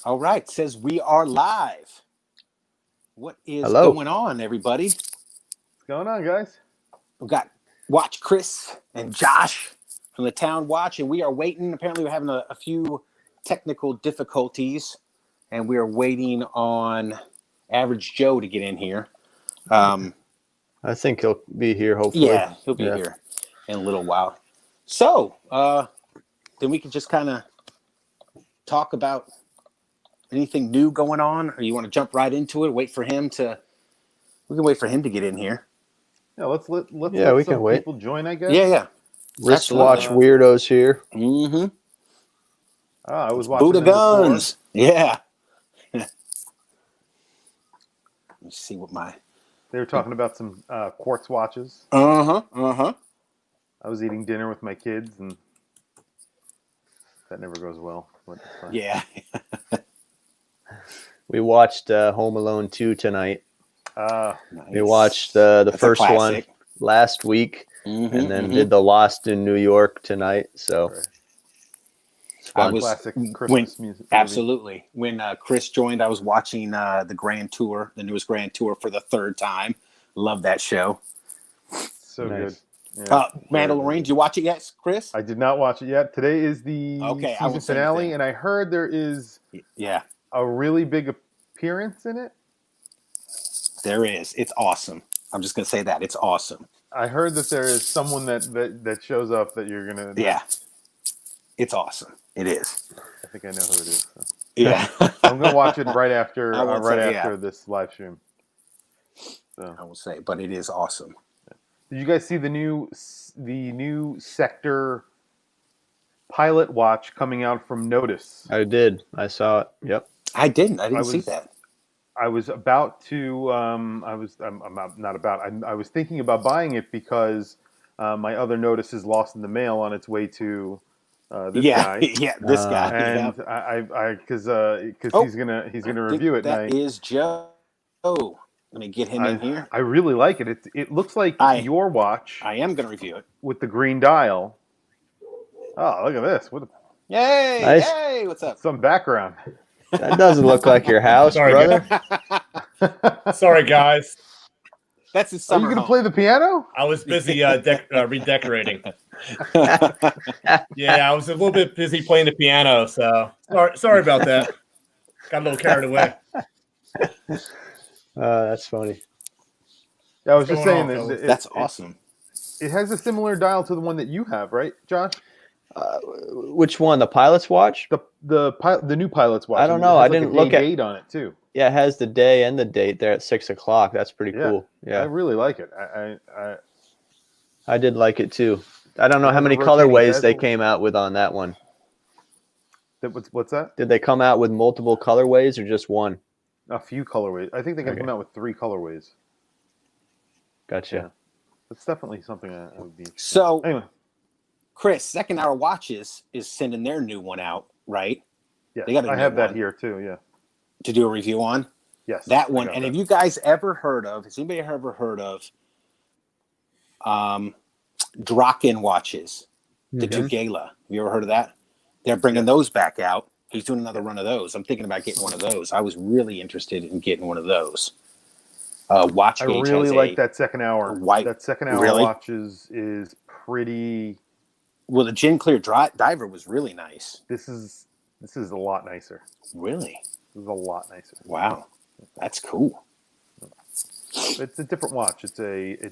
All right, says we are live. What is Hello. going on, everybody? What's going on, guys? We've got Watch Chris and Josh from the Town Watch, and we are waiting. Apparently, we're having a few technical difficulties, and we are waiting on Average Joe to get in here. I think he'll be here, hopefully. Yeah, he'll be here in a little while. So, then we can just kind of talk about anything new going on, or you want to jump right into it? We can wait for him to get in here. Yeah, let's let we some can wait. people join, I guess. Yeah. Wristwatch weirdos here. Mm-hmm. Oh, I was watching Buddha them before. guns. Yeah. Let's see what my... They were talking about some quartz watches. Uh-huh. I was eating dinner with my kids, and that never goes well. But it's fine. Yeah. We watched Home Alone 2 tonight. Nice. We watched the That's first a one classic. last week, and then did the Lost in New York tonight. So Right. it's fun. Classic Christmas music. movie. Absolutely. When Chris joined, I was watching the Grand Tour, the newest Grand Tour for the third time. Love that show. So Nice. good. Yeah, Mandalorian, did you watch it yet, Chris? I did not watch it yet. Today is the I season won't say finale, anything. and I heard there is Yeah, a really big appearance in it. there is. It's awesome. I'm just going to say that. It's awesome. I heard that there is someone that shows up that you're gonna. Yeah. It's awesome. It is. I think I know who it is. So. Yeah. I'm gonna watch it right after I won't say, after this live stream. So, I will say, but it is awesome. did you guys see the new sector pilot watch coming out from Notice? I did. I saw it. Yep. I didn't see that. I was about to. I was thinking about buying it because my other Notice is lost in the mail on its way to this guy. Yeah, this guy. And because he's gonna review it. That is Joe. Let me get him in here. I really like it. It looks like your watch I am going to review it. with the green dial. Oh, look at this! What Yay! Nice. Hey, what's up? some background. That doesn't look like your house, Sorry, brother. Sorry, guys. That's his Are summer you gonna home. play the piano? I was busy redecorating. Yeah, I was a little bit busy playing the piano, so sorry about that. Got a little carried away. That's funny. Yeah, I was just saying going on, that That's awesome. It has a similar dial to the one that you have, right, Josh? Which one? The pilot's watch? The new pilot's watch. I don't It know. has I didn't look at- date on it too. Yeah, it has the day and the date there at 6:00. That's pretty cool. I Yeah, really like it. I did like it too. I don't know how many Rotating colorways they bezel. came out with on that one. What's that? Did they come out with multiple colorways or just one? A few colorways. I think they can Okay. come out with 3 colorways. Gotcha. Yeah. That's definitely something I would be. So, Anyway, Chris, Second Hour Watches is sending their new one out, right? yeah, They got a I new have that one. here too. Yeah. To do a review on Yes. that I one. got And that. have you guys ever heard of? Has anybody ever heard of Draken watches? The Mhm. Tugela. Have you ever heard of that? They're bringing those back out. He's doing another run of those. I'm thinking about getting one of those. I was really interested in getting one of those. Watch I Gauge really has like a that second hour. white- That second hour Really? watch is pretty. Well, the Gin Clear Diver was really nice. This is a lot nicer. Really? This is a lot nicer. Wow. That's cool. It's a different watch. It's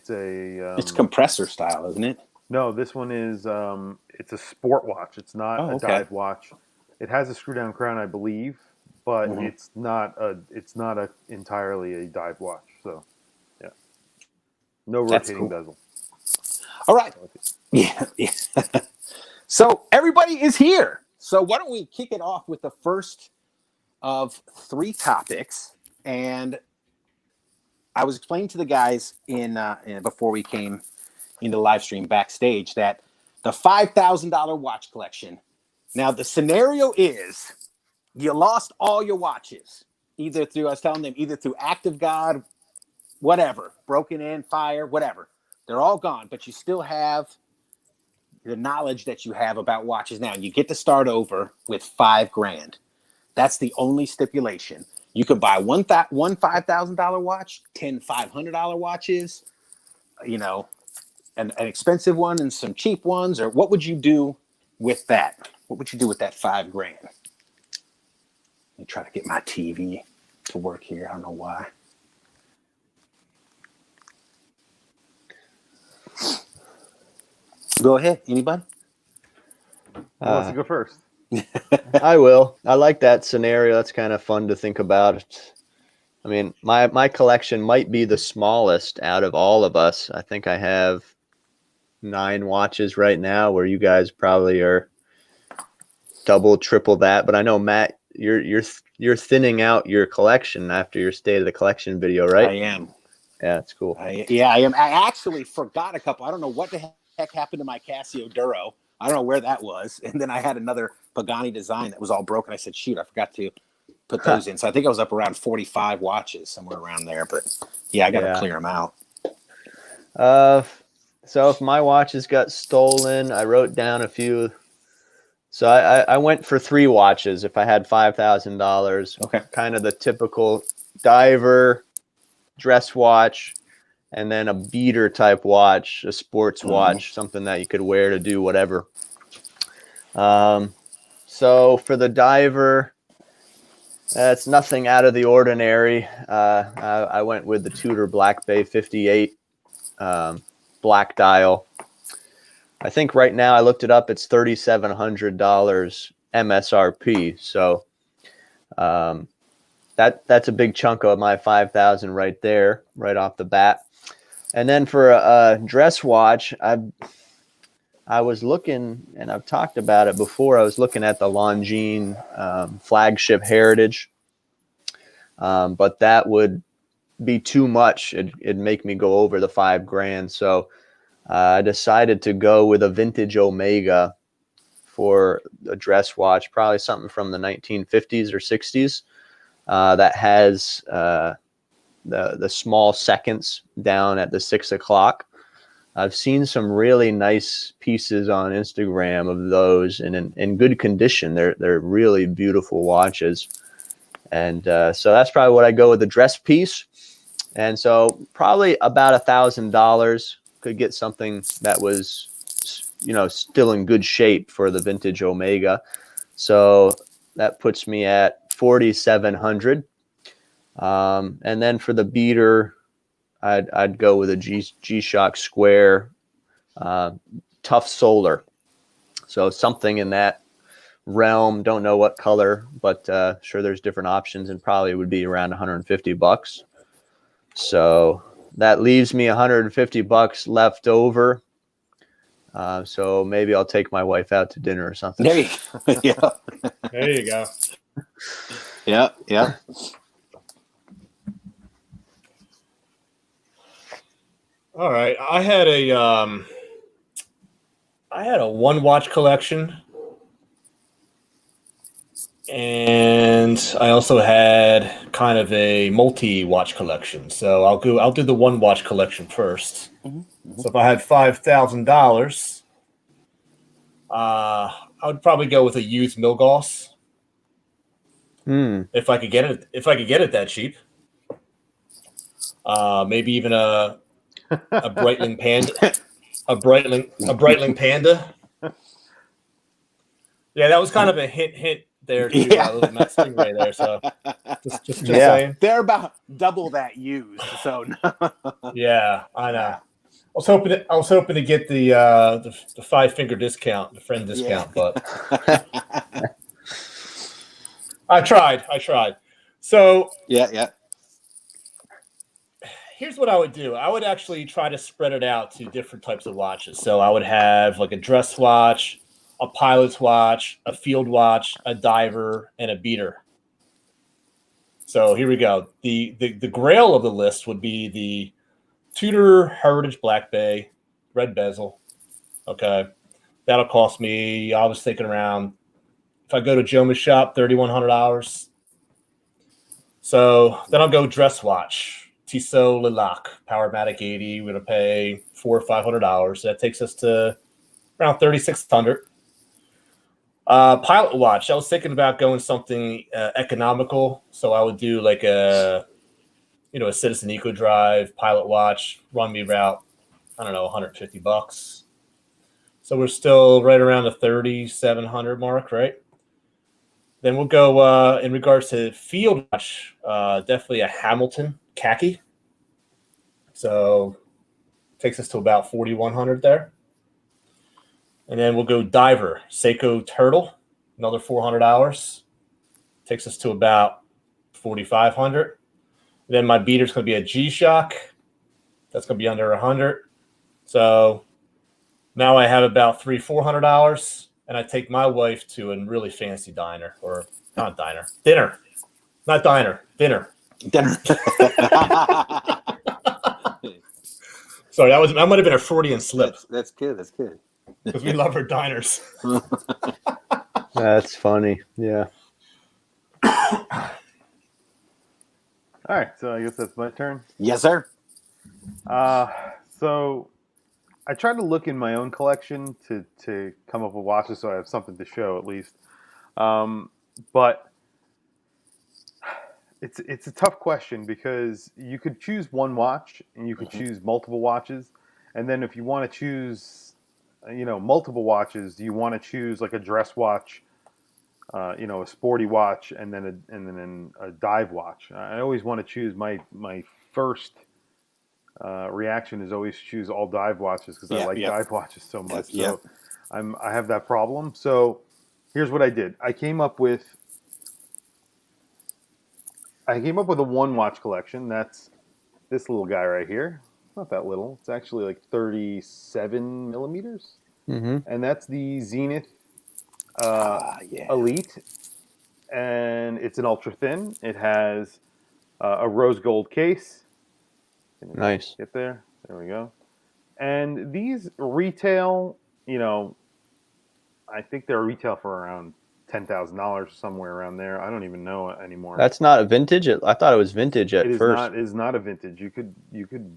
It's compressor style, isn't it? no. This one is it's a sport watch. It's not Oh, a okay. dive watch. It has a screw down crown, I believe, but Mhm. it's not a entirely a dive watch. So yeah, no That's rotating cool. bezel. All right. Yeah. So everybody is here. So why don't we kick it off with the first of 3 topics? And I was explaining to the guys in before we came into the live stream backstage that the $5,000 watch collection. Now the scenario is you lost all your watches either through Act of God, whatever, broken in, fire, whatever. They're all gone, but you still have the knowledge that you have about watches now. And you get to start over with $5,000. That's the only stipulation. You could buy one $5,000 watch, 10 $500 watches, you know, an expensive one and some cheap ones. Or what would you do with that? What would you do with that $5,000? Let me try to get my TV to work here. I don't know why. Go ahead. Anybody? Who wants to go first? I will. I like that scenario. That's kind of fun to think about. I mean, my collection might be the smallest out of all of us. I think I have 9 watches right now, where you guys probably are double, triple that. But I know, Matt, you're thinning out your collection after your State of the Collection video, right? I am. Yeah, it's cool. I am. I actually forgot a couple. I don't know what the heck happened to my Casio Duro. I don't know where that was. And then I had another Pagani design that was all broken. I said, shoot, I forgot to put those in. So I think I was up around 45 watches, somewhere around there. But yeah, I got to clear them out. So if my watches got stolen, I wrote down a few. So I went for 3 watches if I had $5,000. Okay. Kind of the typical diver, dress watch, and then a beater type watch, a sports watch, something that you could wear to do whatever. So for the diver, it's nothing out of the ordinary. I went with the Tudor Black Bay 58 black dial. I think right now, I looked it up, it's $3,700 MSRP. So that's a big chunk of my $5,000 right there, right off the bat. And then for a dress watch, I was looking, and I've talked about it before, I was looking at the Longines flagship Heritage, but that would be too much. It'd make me go over the $5,000. So I decided to go with a vintage Omega for a dress watch, probably something from the 1950s or 60s that has the small seconds down at the 6 o'clock. I've seen some really nice pieces on Instagram of those in good condition. They're really beautiful watches. And so that's probably what I go with, the dress piece. And so probably about $1,000 could get something that was, still in good shape for the vintage Omega. So that puts me at $4,700. And then for the beater, I'd go with a G-Shock Square Tough Solar. So something in that realm. Don't know what color, but sure there's different options, and probably would be around $150. So that leaves me $150 left over. So maybe I'll take my wife out to dinner or something. There you go. Yeah. There you go. Yeah. Yeah. All right. I had a one watch collection, and I also had kind of a multi-watch collection. So I'll do the one watch collection first. Mm-hmm. So if I had $5,000, I would probably go with a used Milgauss. If I could get it that cheap. Maybe even a Breitling Panda. A Breitling Panda. Yeah, that was kind of a hint there too. Yeah. A little Matt Stingray there. So just saying. They're about double that used. So yeah, I know. I was hoping to get the 5-finger discount, the friend discount, but I tried. So yeah. Here's what I would do. I would actually try to spread it out to different types of watches. So I would have like a dress watch, a pilot's watch, a field watch, a diver, and a beater. So here we go. The grail of the list would be the Tudor Heritage Black Bay, red bezel. Okay. That'll cost me, I was thinking around, if I go to Joma's shop, $3,100. So then I'll go dress watch. Tissot Lilac, Powermatic 80. We're going to pay $400 or $500. That takes us to around $3,600. Pilot watch. I was thinking about going something economical, so I would do like a Citizen Eco Drive pilot watch. Run me about I don't know $150. So we're still right around the 3,700 mark, right? Then we'll go in regards to field watch. Definitely a Hamilton khaki. So takes us to about 4,100 there. And then we'll go diver, Seiko Turtle, another $400. Takes us to about 4,500. Then my beater's going to be a G-Shock. That's going to be under 100. So now I have about $400, and I take my wife to a really fancy diner, or not diner, dinner, not diner, dinner. Dinner. Sorry, that might have been a Freudian slip. That's good. That's good. Because we love our diners. That's funny. Yeah. All right, so I guess that's my turn. Yes, sir. So I tried to look in my own collection to come up with watches, so I have something to show at least. But it's a tough question because you could choose one watch and you could choose multiple watches, and then if you want to choose, multiple watches, you want to choose like a dress watch, a sporty watch, and then a dive watch. I always want to choose my first reaction is always choose all dive watches because I like dive watches so much. So I have that problem. So here's what I did. I came up with a one watch collection. That's this little guy right here. It's not that little. It's actually like 37 millimeters. Mm-hmm. And that's the Zenith Elite. And it's an ultra thin. It has a rose gold case. Nice. Get there. There we go. And these retail, I think they're retail for around $10,000, somewhere around there. I don't even know anymore. That's not a vintage. I thought it was vintage at first. It is not a vintage. You could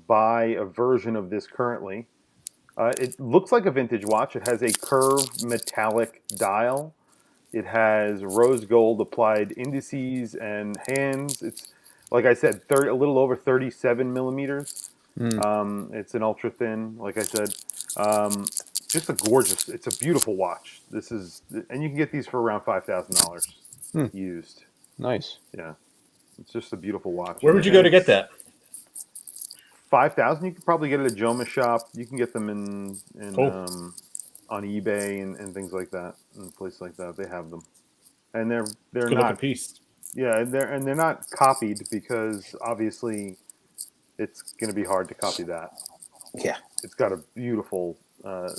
buy a version of this currently. It looks like a vintage watch. It has a curved metallic dial. It has rose gold applied indices and hands. It's, like I said, a little over 37 millimeters. It's an ultra thin, like I said. Just it's a beautiful watch. And you can get these for around $5,000 used. Nice. Yeah. It's just a beautiful watch. Where would you go to get that? 5,000. You could probably get it at Joma Shop. You can get them on eBay and things like that, and places like that. They have them, and they're Good not looking piece. Yeah, they're not copied because obviously it's going to be hard to copy that. Yeah, it's got a beautiful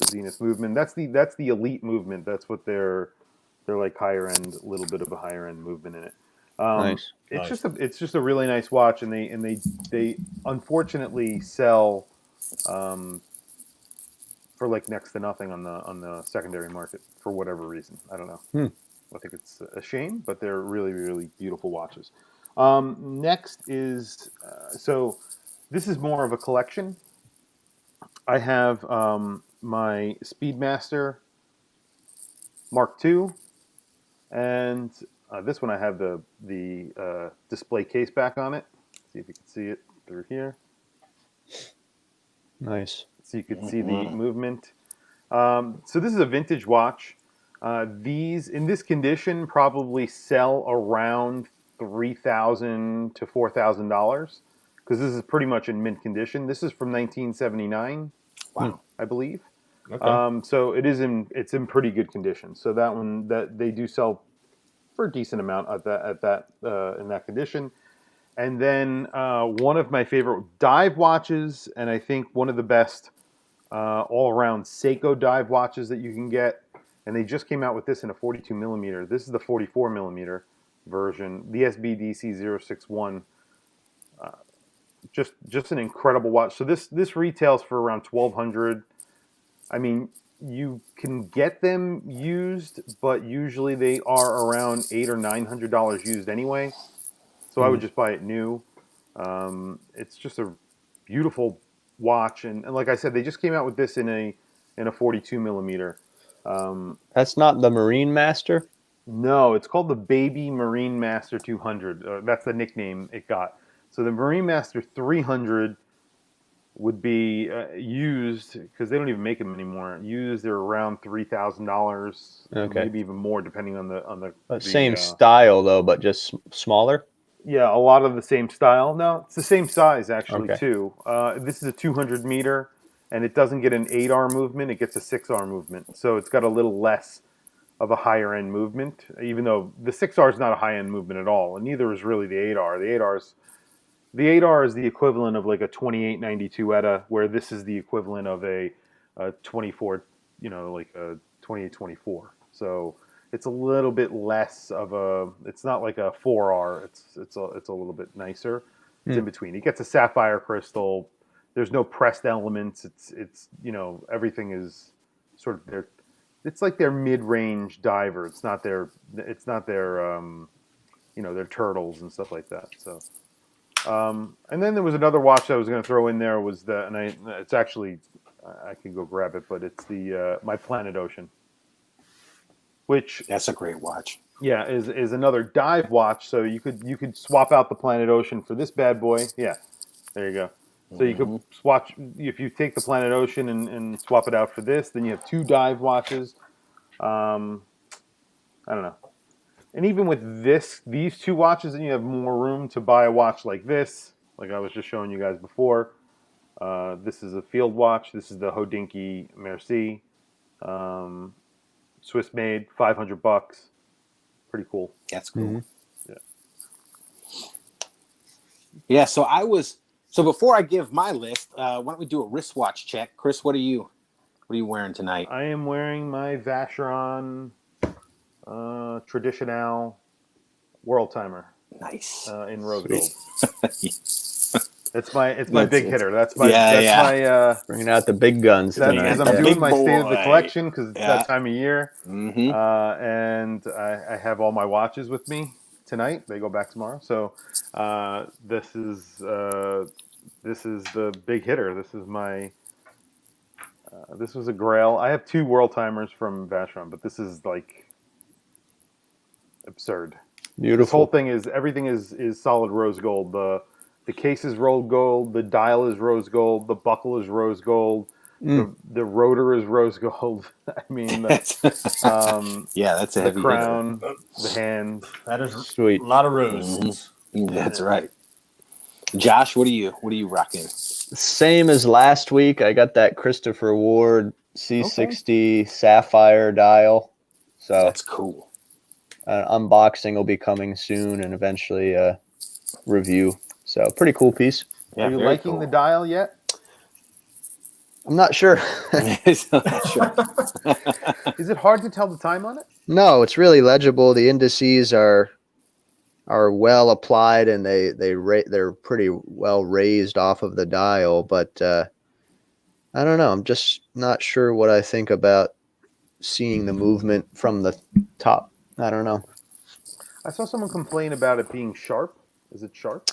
Zenith movement. That's the elite movement. That's what they're like higher end, a little bit of a higher end movement in it. Nice. It's just a really nice watch, and they unfortunately sell for like next to nothing on the secondary market for whatever reason. I don't know. I think it's a shame, but they're really, really beautiful watches. Next is so this is more of a collection. I have my Speedmaster Mark II, and this one I have the display case back on it. See if you can see it through here. Nice. So you can see the movement. So this is a vintage watch. These in this condition probably sell around $3,000 to $4,000 because this is pretty much in mint condition. This is from 1979. Wow. I believe. Okay. So it's in pretty good condition. So that they do sell for a decent amount in that condition. And then one of my favorite dive watches, and I think one of the best all-around Seiko dive watches that you can get. And they just came out with this in a 42 millimeter. This is the 44 millimeter version, the SBDC 061. Just an incredible watch. So this retails for around $1,200. I mean, you can get them used, but usually they are around $800 or $900 used anyway. So I would just buy it new. It's just a beautiful watch, and like I said, they just came out with this in a 42 millimeter. That's not the Marine Master? No, it's called the Baby Marine Master 200. That's the nickname it got. So the Marine Master 300 would be used, because they don't even make them anymore. Used, they're around $3,000, Okay. maybe even more, depending on the Same style though, but just smaller. Yeah, a lot of the same style. No, it's the same size actually Okay. too. This is a 200 meter, and it doesn't get an 8R movement; it gets a 6R movement. So it's got a little less of a higher end movement, even though the 6R is not a high end movement at all, and neither is really the 8R. The 8R is the equivalent of like a 2892 ETA, where this is the equivalent of a 24, like a 2824. So it's a little bit less of a. It's not like a 4R. It's a little bit nicer. It's in between. It gets a sapphire crystal. There's no pressed elements. It's everything is sort of their. It's like their mid-range diver. It's not their their turtles and stuff like that. So. And then there was another watch I was going to throw in there it's actually, I can go grab it, but it's the My Planet Ocean, which That's a great watch. yeah is another dive watch. So you could swap out the Planet Ocean for this bad boy. Yeah, there you go. So you could swatch if you take the Planet Ocean and swap it out for this, then you have two dive watches. I don't know. And even with these two watches, then you have more room to buy a watch like this, like I was just showing you guys before. This is a field watch. This is the Hodinkee Merci, Swiss made, $500. Pretty cool. That's cool. Mm-hmm. Yeah. So before I give my list, why don't we do a wristwatch check? Chris, what are you wearing tonight? I am wearing my Vacheron Traditional World Timer. Nice. In rose gold. It's my big hitter. That's my bringing out the big guns tonight. Because I'm doing my state of the collection because it's that time of year. Mm-hmm. And I have all my watches with me tonight. They go back tomorrow. So this is the big hitter. This is my this was a Grail. I have two World Timers from Vacheron, but this is like absurd. Beautiful. This whole thing everything is solid rose gold. The case is rose gold. The dial is rose gold. The buckle is rose gold. The rotor is rose gold. I mean, that's a heavy the crown, the hands. That is sweet. A lot of roses. Mm-hmm. That's right. Josh, what are you rocking? Same as last week. I got that Christopher Ward C60 Sapphire dial. So that's cool. Unboxing will be coming soon, and eventually a review. So pretty cool piece. Yeah, are you liking the dial yet? I'm not sure. Is it hard to tell the time on it? No, it's really legible. The indices are well applied, and they're pretty well raised off of the dial. But I don't know. I'm just not sure what I think about seeing the movement from the top. I don't know. I saw someone complain about it being sharp. Is it sharp?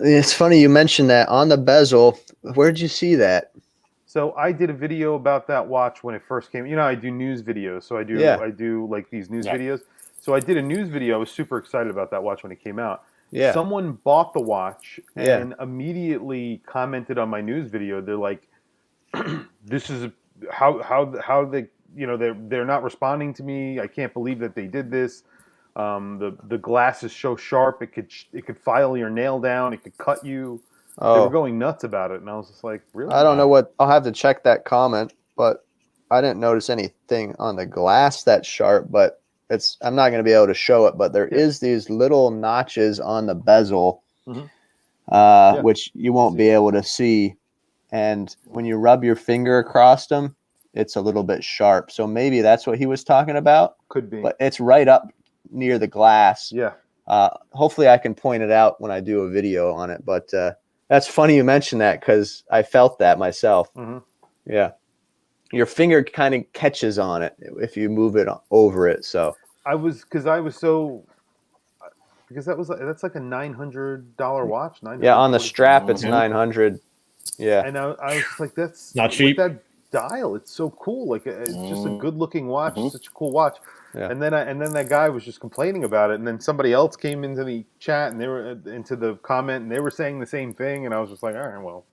It's funny you mentioned that on the bezel. Where'd you see that? So I did a video about that watch when it first came. I do news videos, so I do like these news videos. So I did a news video. I was super excited about that watch when it came out. Yeah. Someone bought the watch and immediately commented on my news video. They're like, "This is how they they're not responding to me. I can't believe that they did this. The glass is so sharp it could file your nail down. It could cut you." Oh. They were going nuts about it, and I was just like, "Really?" I don't know what. I'll have to check that comment, but I didn't notice anything on the glass that's sharp. But I'm not going to be able to show it. But there is these little notches on the bezel, which you won't be able to see. And when you rub your finger across them, it's a little bit sharp. So maybe that's what he was talking about. Could be. But it's right up near the glass. Yeah. Hopefully I can point it out when I do a video on it. But that's funny you mentioned that because I felt that myself. Mm-hmm. Yeah. Your finger kind of catches on it if you move it over it. So that's like a $900 watch. Yeah, on the strap it's $900. Yeah. And I was just like, that's not cheap. With dial. It's so cool. Like it's just a good looking watch. Mhm. It's such a cool watch. Yeah. And then that guy was just complaining about it. And then somebody else came into the chat and they were into the comment and they were saying the same thing. And I was just like, all right, well,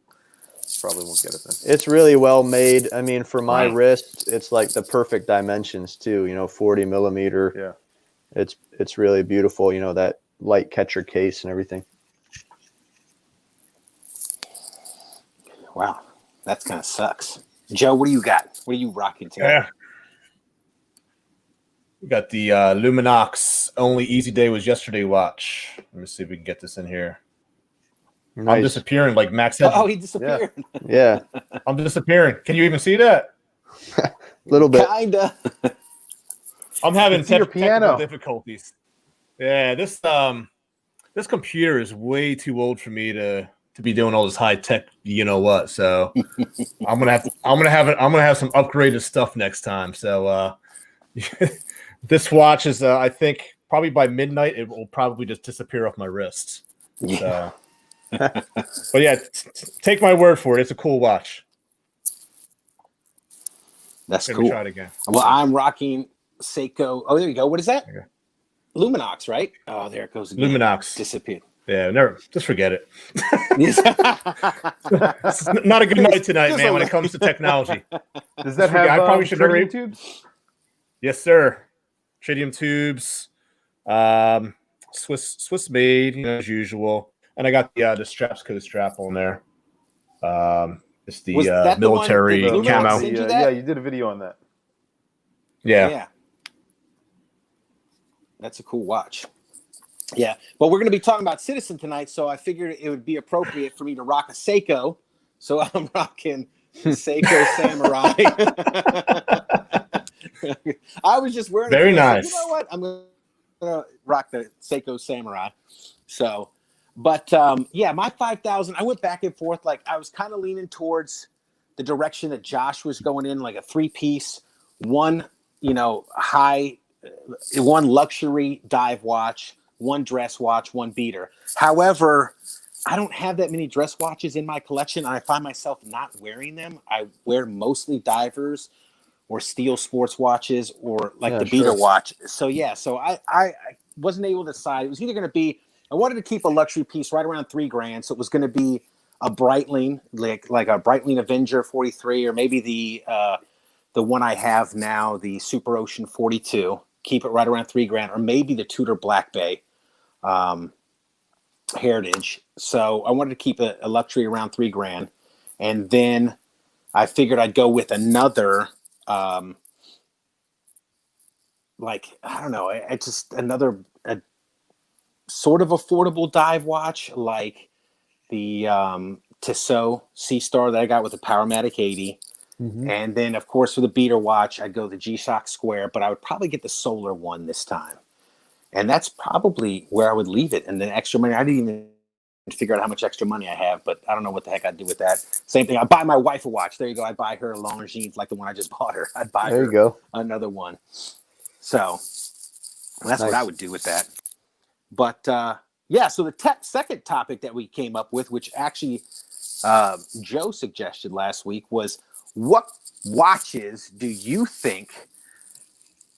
probably won't get it then. It's really well made. I mean, for my Right. wrist, it's like the perfect dimensions too. 40 millimeter. Yeah. It's really beautiful. That light catcher case and everything. Wow, that kind of sucks. Joe, what do you got? What are you rocking tonight? Yeah. We got the Luminox Only Easy Day Was Yesterday watch. Let me see if we can get this in here. I'm Nice. disappearing like Max said. Oh, he disappeared. Yeah, I'm disappearing. Can you even see that? a little bit. Kinda. I'm having see your technical piano. difficulties. Yeah, this computer is way too old for me to be doing all this high tech, you know what? So I'm gonna have some upgraded stuff next time. So this watch is I think probably by midnight it will probably just disappear off my wrist. Yeah. So, but yeah, take my word for it. It's a cool watch. That's Let me cool. try it again. Well, I'm rocking Seiko. Oh, there you go. What is that? Okay. Luminox, right? Oh, there it goes again. Luminox. Disappeared. Yeah, never. Just forget it. Yes. It's not a good night tonight, Just man. a When it li- comes to technology. Does that I have probably should tritium hurry. tubes? Yes, sir. Tritium tubes, Swiss made, as usual. And I got the straps code strap on there. It's the Was that the one military that Luminox camo. sent you that? Yeah, you did a video on that. Yeah. That's a cool watch. Yeah. But we're going to be talking about Citizen tonight, so I figured it would be appropriate for me to rock a Seiko. So I'm rocking the Seiko Samurai. I was just wearing Very it. I said, nice. you know what? I'm going to rock the Seiko Samurai. So, but yeah, my 5,000, I went back and forth. Like I was kind of leaning towards the direction that Josh was going in, like a 3-piece, one luxury dive watch, one dress watch, one beater. However, I don't have that many dress watches in my collection. I find myself not wearing them. I wear mostly divers or steel sports watches or like the beater watch. So yeah, so I wasn't able to decide. It was either going to be, I wanted to keep a luxury piece right around $3,000. So it was going to be a Breitling, like a Breitling Avenger 43, or maybe the one I have now, the Super Ocean 42. Keep it right around $3,000, or maybe the Tudor Black Bay Heritage. So I wanted to keep a luxury around $3,000, and then I figured I'd go with another, like I don't know, it's just another sort of affordable dive watch, like the Tissot Sea Star that I got with the Powermatic 80. Mm-hmm. And then, of course, for the beater watch, I'd go the G-Shock Square, but I would probably get the Solar one this time. And that's probably where I would leave it. And then extra money, I didn't even figure out how much extra money I have, but I don't know what the heck I'd do with that. Same thing, I'd buy my wife a watch. There you go. I'd buy her a Longines like the one I just bought her. I'd buy her another one. So that's what I would do with that. But yeah, so the second topic that we came up with, which actually Joe suggested last week, was what watches do you think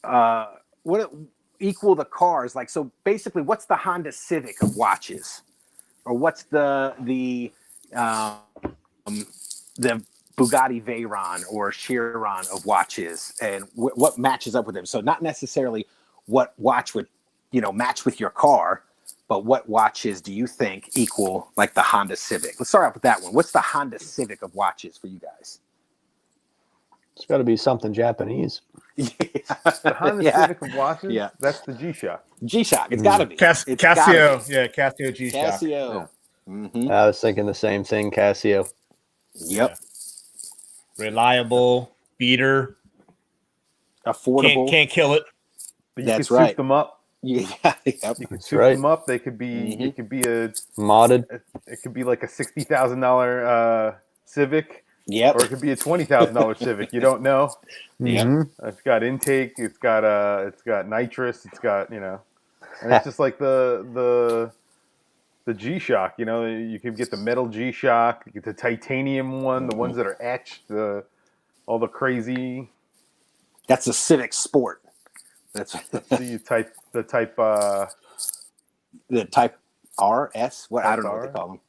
what equal the cars? Like, so basically, what's the Honda Civic of watches, or what's the Bugatti Veyron or Chiron of watches, and what matches up with them? So not necessarily what watch would match with your car, but what watches do you think equal like the Honda Civic? Let's start off with that one. What's the Honda Civic of watches for you guys? It's got to be something Japanese. The Honda Civic of watches? Yeah. That's the G-Shock. G-Shock. It's got to be. Casio. Yeah, Casio G-Shock. Casio. Yeah. Mm-hmm. I was thinking the same thing, Casio. Yep. Yeah. Reliable, beater. Affordable. Can't kill it. But you That's can right. soup them up. Yeah. Yep. You can soup them up. They could be. It could be a modded. It could be like a $60,000 Civic. Yep. Or it could be a $20,000 Civic. You don't know. Mm-hmm. It's got intake. It's got nitrous. It's got and it's just like the G-Shock. You can get the metal G-Shock. You get the titanium one. The ones that are etched. all the crazy. That's a Civic Sport. That's The type. the Type RS. What I don't know what they call them.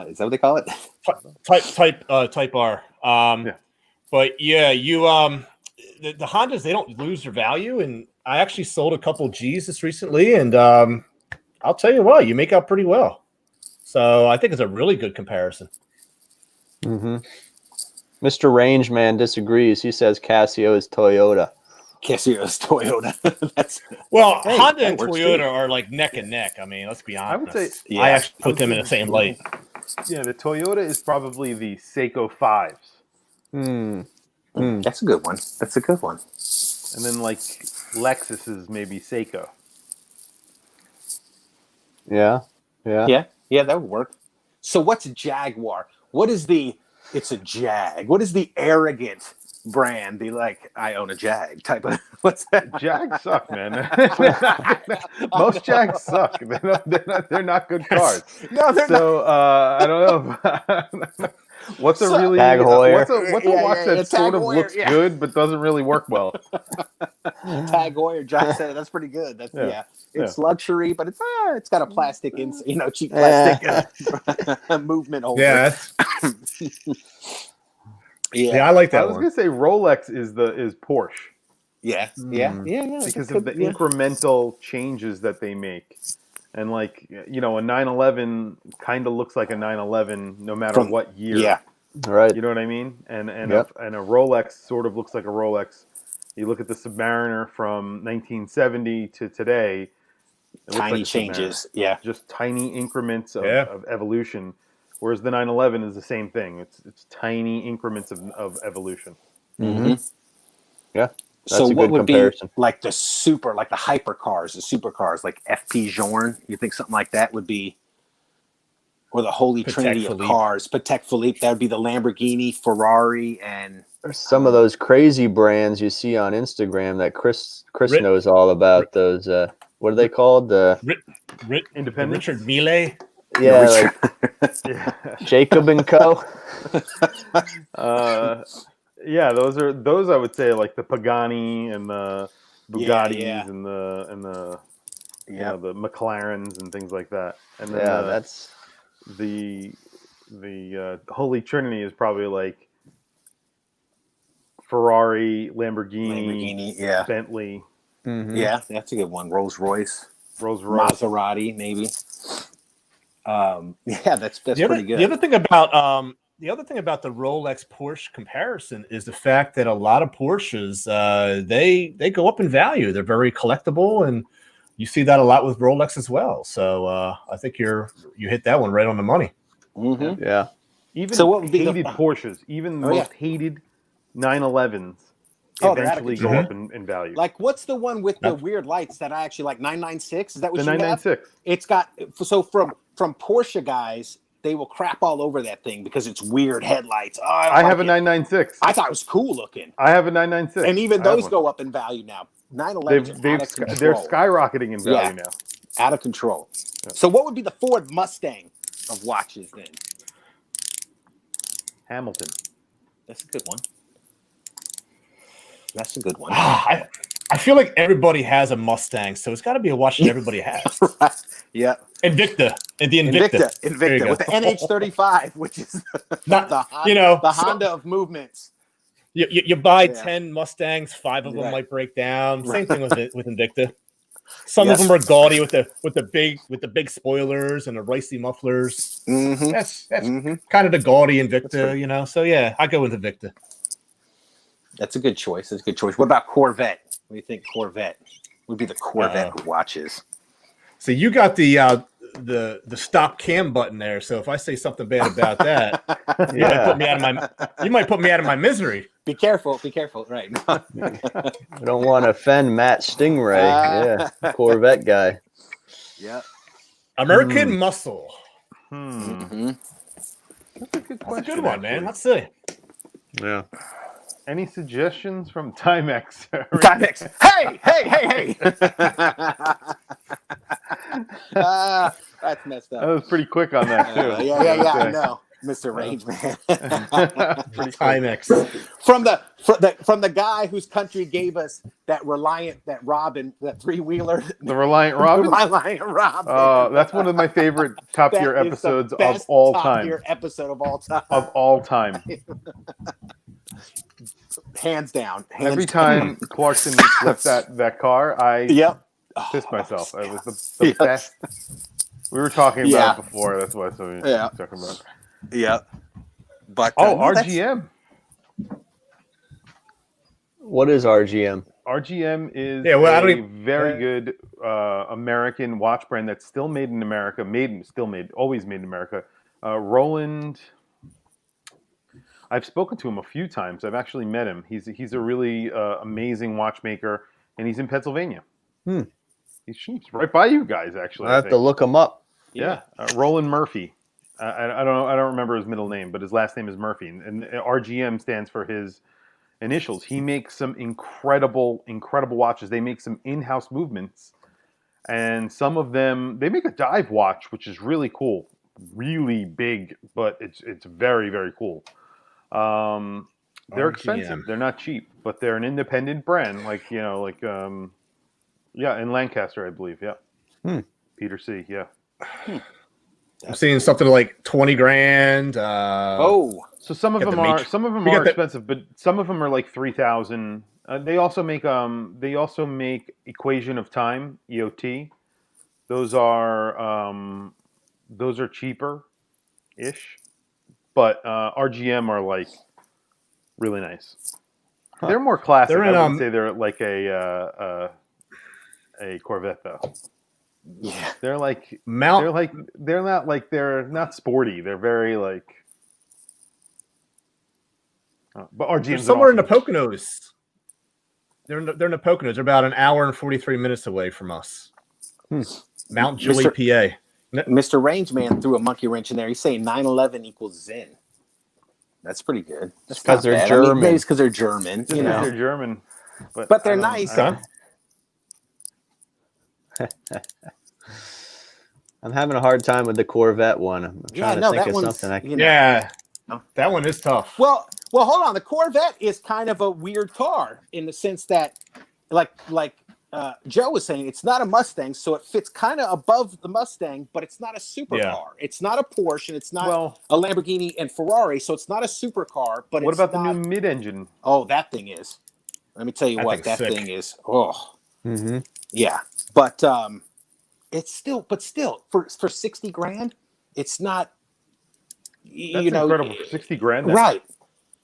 Is that what they call it? Type R. Yeah. But yeah, you the Hondas, they don't lose their value, and I actually sold a couple G's just recently, and I'll tell you what, you make out pretty well. So I think it's a really good comparison. Mm-hmm. Mr. Rangeman disagrees. He says Casio is Toyota. Casio's Toyota. Honda and works Toyota too. are like neck and neck. I mean, let's be honest. I would say Yeah. I actually put them in the same light. Yeah, the Toyota is probably the Seiko 5s. That's a good one. That's a good one. And then like Lexus is maybe Seiko. Yeah. Yeah, that would work. So what's Jaguar? What is it's a Jag. What is the arrogant brand? The like, I own a Jag type of, what's that? Jags suck, man. Most Jags suck. They're not good cars. No, they're So I don't know. What's a really Tag Heuer. what's a watch that Tag sort of Heuer, looks yeah. good but doesn't really work well? Tag Heuer. Josh said that's pretty good. That's It's luxury, but it's got a plastic, cheap plastic movement over. Yeah, Yeah, I like that I was one. gonna say Rolex is Porsche yeah. because of the incremental changes that they make. And like, a 911 kind of looks like a 911 no matter what year. Yeah. Right. You know what I mean? And Yep. a Rolex sort of looks like a Rolex. You look at the Submariner from 1970 to today. It looks Tiny like a changes. Submariner. Yeah. Just tiny increments of evolution. Whereas the 911 is the same thing. It's tiny increments of evolution. Mm-hmm. Yeah. That's So a what good would comparison. be like the hypercars, the supercars, like FP Journe? You think something like that would be, or the Holy Patek Trinity Philippe. of cars? Patek Philippe, that would be the Lamborghini, Ferrari, and Some of those crazy brands you see on Instagram that Chris knows all about. Those what are they called? The Independence. Richard Mille. yeah, like Yeah. Jacob and Co. Yeah, those I would say like the Pagani and the Bugattis yeah. and the the McLarens and things like that. And then that's the Holy Trinity is probably like Ferrari, Lamborghini, Bentley. mm-hmm. Yeah, that's a good one. Rolls Royce, Rolls-Royce. Maserati, maybe. Yeah, that's The pretty good. The other thing about the Rolex Porsche comparison is the fact that a lot of Porsches they go up in value. They're very collectible, and you see that a lot with Rolex as well. So I think you hit that one right on the money. Mm-hmm. Yeah. Even So what would be hated Porsches, even the most hated 911s Oh, they're out of eventually go control. up in value. Like, what's the one with the weird lights that I actually like? 996? Is that what The you have? 996. It's got, so from Porsche guys, they will crap all over that thing because it's weird headlights. Oh, I have a 996. I thought it was cool looking. I have a 996. And even I have those one. go up in value now. 911s are out of control. They're skyrocketing in value now. Out of control. Yeah. So what would be the Ford Mustang of watches then? Hamilton. That's a good one. That's a good one. I feel like everybody has a Mustang, so it's got to be a watch that everybody has. Yeah. Invicta. And the Invicta. There you Invicta with the NH35, which is Not, the Honda of movements. You buy 10 Mustangs, 5 of them might break down. Same thing with Invicta. Some of them are gaudy with the big spoilers and the ricey mufflers. Mm-hmm. That's kind of the gaudy Invicta, So yeah, I go with Invicta. That's a good choice. That's a good choice. What about Corvette? What do you think Corvette would be the Corvette of watches? So you got the stop cam button there. So if I say something bad about that, you might put me out of my misery. Be careful. Right. I don't want to offend Matt Stingray. Corvette guy. Yeah. American Muscle. Mm-hmm. That's a good question. That's a good one, actually. man. Let's see. Yeah. Any suggestions from Timex? Timex. Hey. That's messed up. I was pretty quick on that too. Yeah. I know, Mr. Rangeman. Pretty quick. Timex. from the guy whose country gave us that Robin, that 3-wheeler, The Reliant Robin. Reliant Robin. That's one of my favorite top tier That is the episodes of best all top time. tier episode of all time. Of all time. Hands down. Every time Clarkson flipped that car, I pissed myself. It was the best. We were talking about it before. That's why somebody was talking about it. Yeah. But RGM. What is RGM? RGM is a very good American watch brand that's still made in America. Always made in America. Roland. I've spoken to him a few times. I've actually met him. He's a really amazing watchmaker, and he's in Pennsylvania. He's right by you guys, actually. I have to look him up. Yeah, Roland Murphy. I don't know. I don't remember his middle name, but his last name is Murphy, and RGM stands for his initials. He makes some incredible watches. They make some in-house movements, and some of them they make a dive watch, which is really cool, really big, but it's very, very cool. They're expensive. They're not cheap, but they're an independent brand, in Lancaster, I believe. Yeah, Peter C. Yeah. I'm seeing something like 20 grand. So some of them are expensive, but some of them are like 3,000. They also make Equation of Time, EOT. Those are cheaper ish, but RGM are like really nice. They're more classic. I wouldn't say they're like a Corvette though. Yeah, they're not sporty. They're very like. But RGM's somewhere in the Poconos. They're in the Poconos. They're about an hour and 43 minutes away from us. Mount Julie, PA. Mr. Rangeman threw a monkey wrench in there. He's saying 911 equals Zen. That's pretty good. That's because they're German. Maybe it's because they're German. They're German, but they're nice. I'm having a hard time with the Corvette one. I'm trying to think of something. That one is tough. Well, hold on. The Corvette is kind of a weird car in the sense that, like Joe was saying, it's not a Mustang, so it fits kind of above the Mustang, but it's not a supercar. It's not a Porsche, and it's not a Lamborghini and Ferrari, so it's not a supercar. But what about the new mid-engine? Oh, that thing is. Let me tell you what that thing is. Oh, yeah, but it's still, for 60 grand, it's not. That's incredible. For 60 grand, right?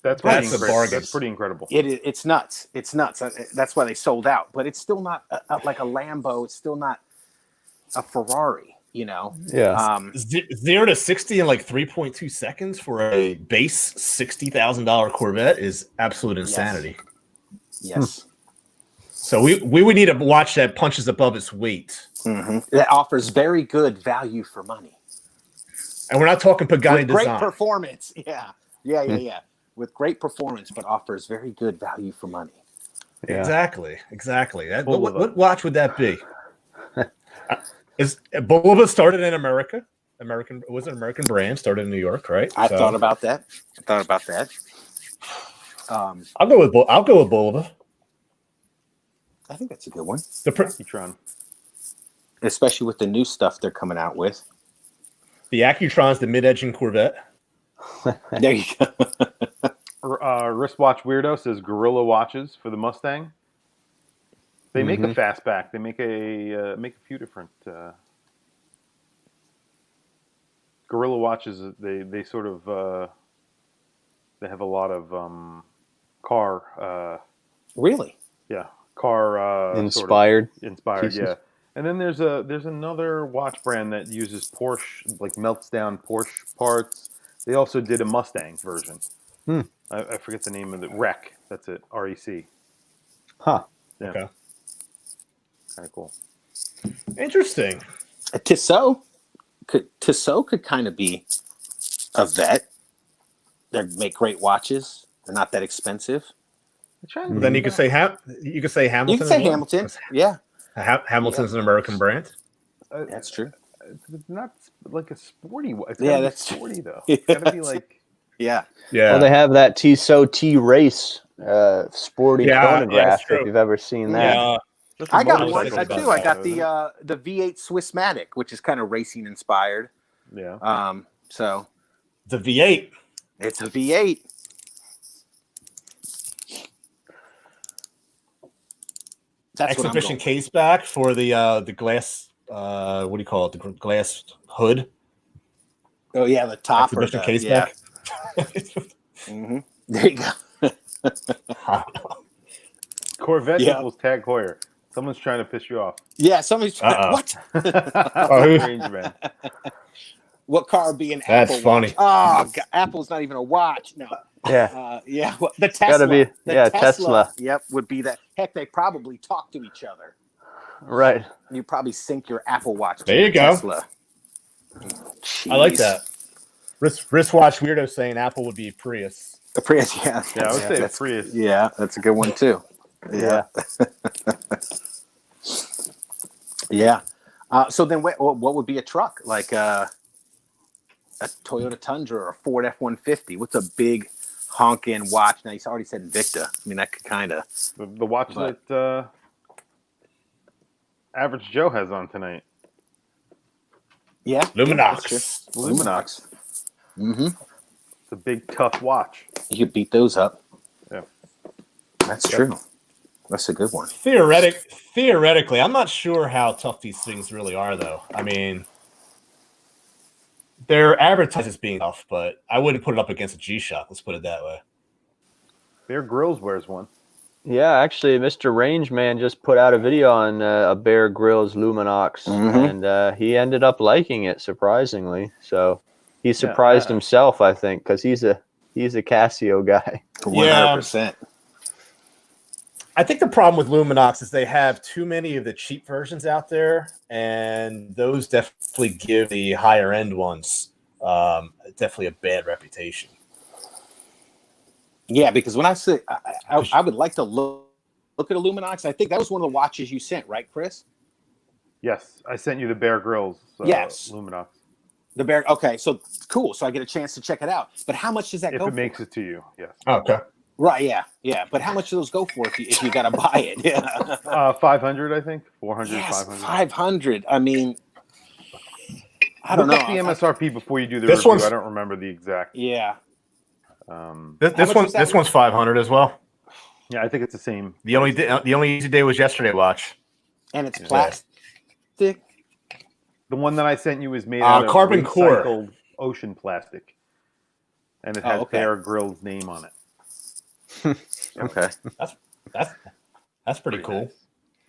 That's a bargain. That's pretty incredible. It's nuts. It's nuts. That's why they sold out. But it's still not like a Lambo. It's still not a Ferrari. Yeah. 0 to 60 in like 3.2 seconds for a base $60,000 Corvette is absolute insanity. Yes. So we would need a watch that punches above its weight. That offers very good value for money. And we're not talking Pagani With great design. Performance. Yeah. With great performance, but offers very good value for money. Yeah. Exactly. What watch would that be? Is Bulova started in America? It was an American brand, started in New York, right? I thought about that. I'll go with Bulova. I think that's a good one. The Accutron, especially with the new stuff they're coming out with. The Accutron's the mid-engine Corvette. There you go. Wristwatch Weirdo says Gorilla watches for the Mustang. They make a fastback. They make a few different Gorilla watches. They sort of they have a lot of car. Really? Yeah, car inspired. Sort of inspired, yeah. And then there's another watch brand that uses Porsche, like melts down Porsche parts. They also did a Mustang version. I forget the name of it. REC. That's it. REC. Huh. Yeah. Okay. Kind of cool. Interesting. Tissot could kind of be a vet. They make great watches. They're not that expensive. Then you could say Hamilton. You can say Hamilton. Yeah. Hamilton's an American brand. That's true. It's not like a sporty one. That's sporty though. It's gotta be like. Yeah. Yeah. Well, they have that Tissot T-Race sporty Yeah, chronograph, it's true. if you've ever seen that. Yeah. That's a I got one motorcycle about too. I stuff, got isn't it? the V8 Swissmatic, which is kind of racing inspired. Yeah. So The V8. it's a V8. That's what I'm Exhibition going. case back for the glass. What do you call it? The glass hood. Oh yeah, the top or Exhibition the case yeah. back. Mm-hmm. There you go. Corvette Yeah. equals Tag Heuer. Someone's trying to piss you off. Yeah, somebody's what? who- Range man. What car would be an That's Apple funny. watch? Oh, God, Apple's not even a watch. No. Yeah. Yeah. Well, the Tesla. Gotta be- the yeah, Tesla. Yep, would be that. Heck, they probably talk to each other. Right. You probably sync your Apple Watch to There you your go. Tesla. I like Jeez. that. Wristwatch weirdo saying Apple would be Prius. The Prius, yeah. Yeah, I would say that's- Prius. Yeah, that's a good one too. Yeah. Yeah. So then, what would be a truck like a Toyota Tundra or a Ford F-150? What's a big honking watch? Now, he's already said Invicta. I mean, that could kind of. The watch But- that Average Joe has on tonight. Yeah. Luminox. Luminox. Mm-hmm. It's a big, tough watch. You could beat those up. Yeah. That's true. That's a good one. Theoretically, I'm not sure how tough these things really are, though. I mean, they're advertised as being tough, but I wouldn't put it up against a G-Shock. Let's put it that way. Bear Grylls wears one. Yeah, actually, Mr. Rangeman just put out a video on a Bear Grylls Luminox, Mhm. and he ended up liking it, surprisingly. So he surprised himself, I think, because he's a Casio guy. 100%. I think the problem with Luminox is they have too many of the cheap versions out there, and those definitely give the higher end ones definitely a bad reputation. Yeah, because when I say I would like to look at a Luminox, I think that was one of the watches you sent, right, Chris? Yes, I sent you the Bear Grylls Yes. Luminox. The Bear. Okay, so cool. So I get a chance to check it out. But how much does that If go it for? makes it to you, yes. Okay. Right. Yeah. But how much do those go for if you got to buy it? Yeah. 500, I think. 400, Yes, 500. 500. I mean, I don't Look know. up the MSRP before you do the This review. one's- I don't remember the exact. Yeah. This much was that? one's 500 as well. Yeah, I think it's the same. The only easy day was yesterday. Watch. And it's plastic. The one that I sent you is made out of carbon core. recycled ocean plastic, and it has okay. Bear Grylls' name on it. Okay. That's pretty cool. Nice.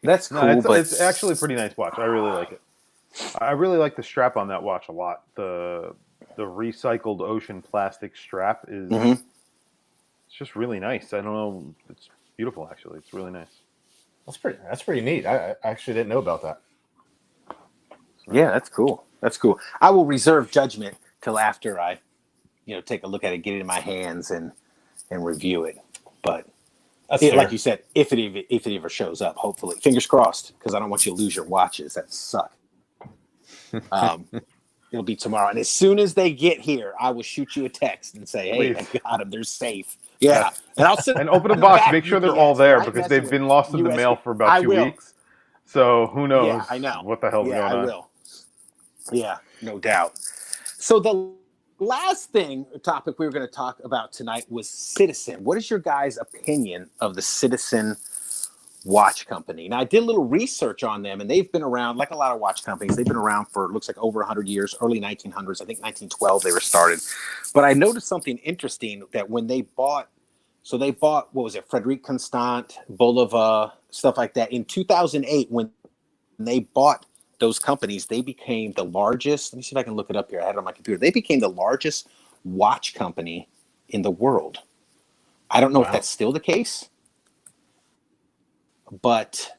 That's No, cool, but it's actually a pretty nice watch. I really like it. I really like the strap on that watch a lot. The recycled ocean plastic strap is Mhm. it's just really nice. I don't know, it's beautiful actually. It's really nice. That's pretty neat. I actually didn't know about that. yeah, that's cool. That's cool. I will reserve judgment till after I, take a look at it, get it in my hands, and review it. But That's like fair. you said, if it ever shows up, hopefully, fingers crossed, because I don't want you to lose your watches. That suck. It'll be tomorrow, and as soon as they get here, I will shoot you a text and say, "Hey, Please. I got them. They're safe." Yeah, and I'll send And open the them box, back make sure they're UPS, all there right? because That's they've what- been lost in the US mail for about I 2 will. weeks. So who knows Yeah, I know. what the hell's Yeah, going I on. will. Yeah, no doubt. So the last topic we were going to talk about tonight was Citizen. What is your guys' opinion of the Citizen watch company? Now, I did a little research on them, and they've been around, like a lot of watch companies. They've been around for, looks like, over 100 years, early 1900s. I think 1912 they were started. But I noticed something interesting that when they bought, what was it, Frederic Constant, Bulova, stuff like that. In 2008, when they bought those companies, they became the largest. Let me see if I can look it up here. I had it on my computer. They became the largest watch company in the world. I don't know if that's still the case, but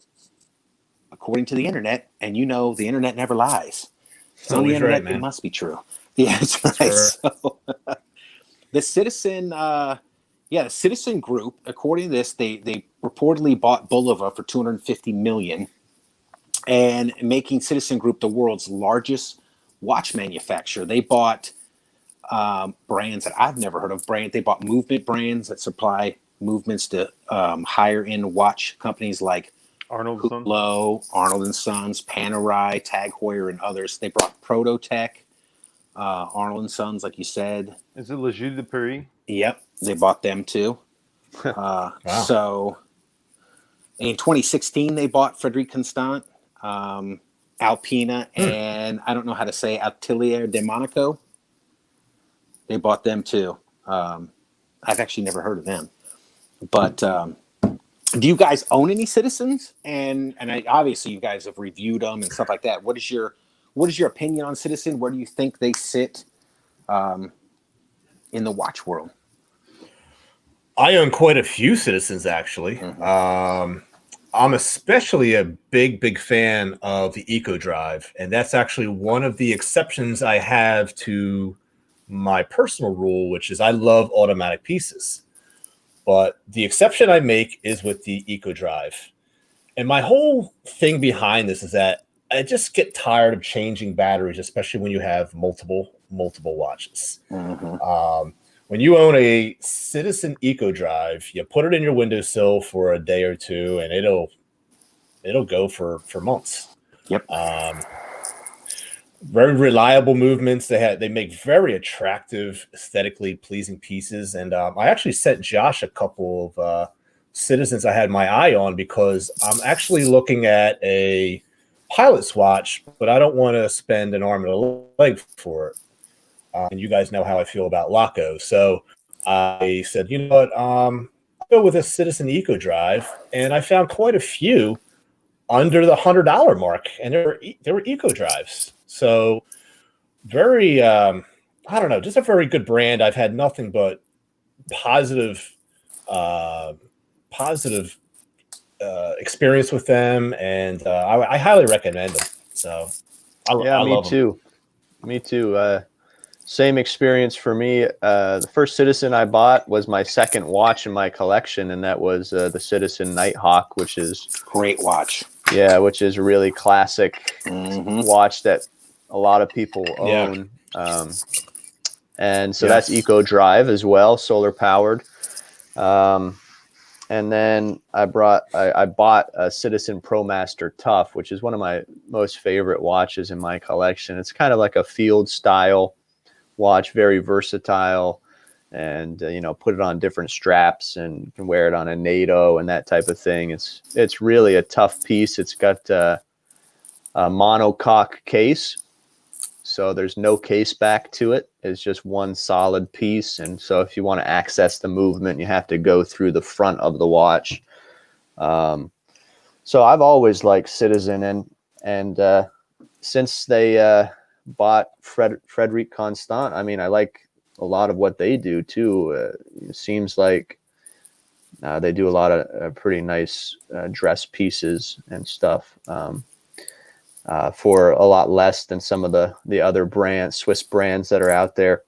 according to the internet, and the internet never lies. It's on the Always internet, right, man. it must be true. Yeah, that's right. right. So, the Citizen, the Citizen Group, according to this, they reportedly bought Bulova for $250 million, and making Citizen Group the world's largest watch manufacturer. They bought brands that I've never heard of. They bought movement brands that supply movements to higher end watch companies like Arnold Son. Hublot, Arnold and Sons, Panerai, Tag Heuer, and others. They brought Prototech, Arnold and Sons, like you said. Is it Le Jeu de Paris? Yep, they bought them too. Wow. So in 2016, they bought Frederic Constant, Alpina, and I don't know how to say Atelier de Monaco. They bought them too. I've actually never heard of them. But do you guys own any Citizens? And obviously you guys have reviewed them and stuff like that. What is your opinion on Citizen? Where do you think they sit in the watch world? I own quite a few Citizens, actually. I'm especially a big fan of the Eco Drive, and that's actually one of the exceptions I have to my personal rule, which is I love automatic pieces. But the exception I make is with the Eco Drive. And my whole thing behind this is that I just get tired of changing batteries, especially when you have multiple watches. When you own a Citizen Eco Drive, you put it in your windowsill for a day or two, and it'll go for months. Yep. Very reliable movements. They make very attractive, aesthetically pleasing pieces. And I actually sent Josh a couple of Citizens I had my eye on because I'm actually looking at a pilot's watch, but I don't want to spend an arm and a leg for it. And you guys know how I feel about Laco. So I said, you know what, I'll go with a Citizen Eco Drive. And I found quite a few under the $100 mark. And they were Eco Drives. So very, I don't know, just a very good brand. I've had nothing but positive experience with them. And I highly recommend them. So I love them. Me too. Same experience for me. The first Citizen I bought was my second watch in my collection, and that was the Citizen Nighthawk, which is great watch. Yeah, which is a really classic watch that a lot of people own. And so that's Eco Drive as well, solar powered. And then I bought a Citizen ProMaster Tough, which is one of my most favorite watches in my collection. It's kind of like a field style watch, very versatile, and put it on different straps and you can wear it on a NATO and that type of thing. It's really a tough piece. It's got a monocoque case, so there's no case back to it. It's just one solid piece, and so if you want to access the movement, you have to go through the front of the watch. So I've always liked Citizen, and since they bought Frederic Constant, I mean, I like a lot of what they do too. It seems like they do a lot of pretty nice dress pieces and stuff for a lot less than some of the other brands, Swiss brands that are out there.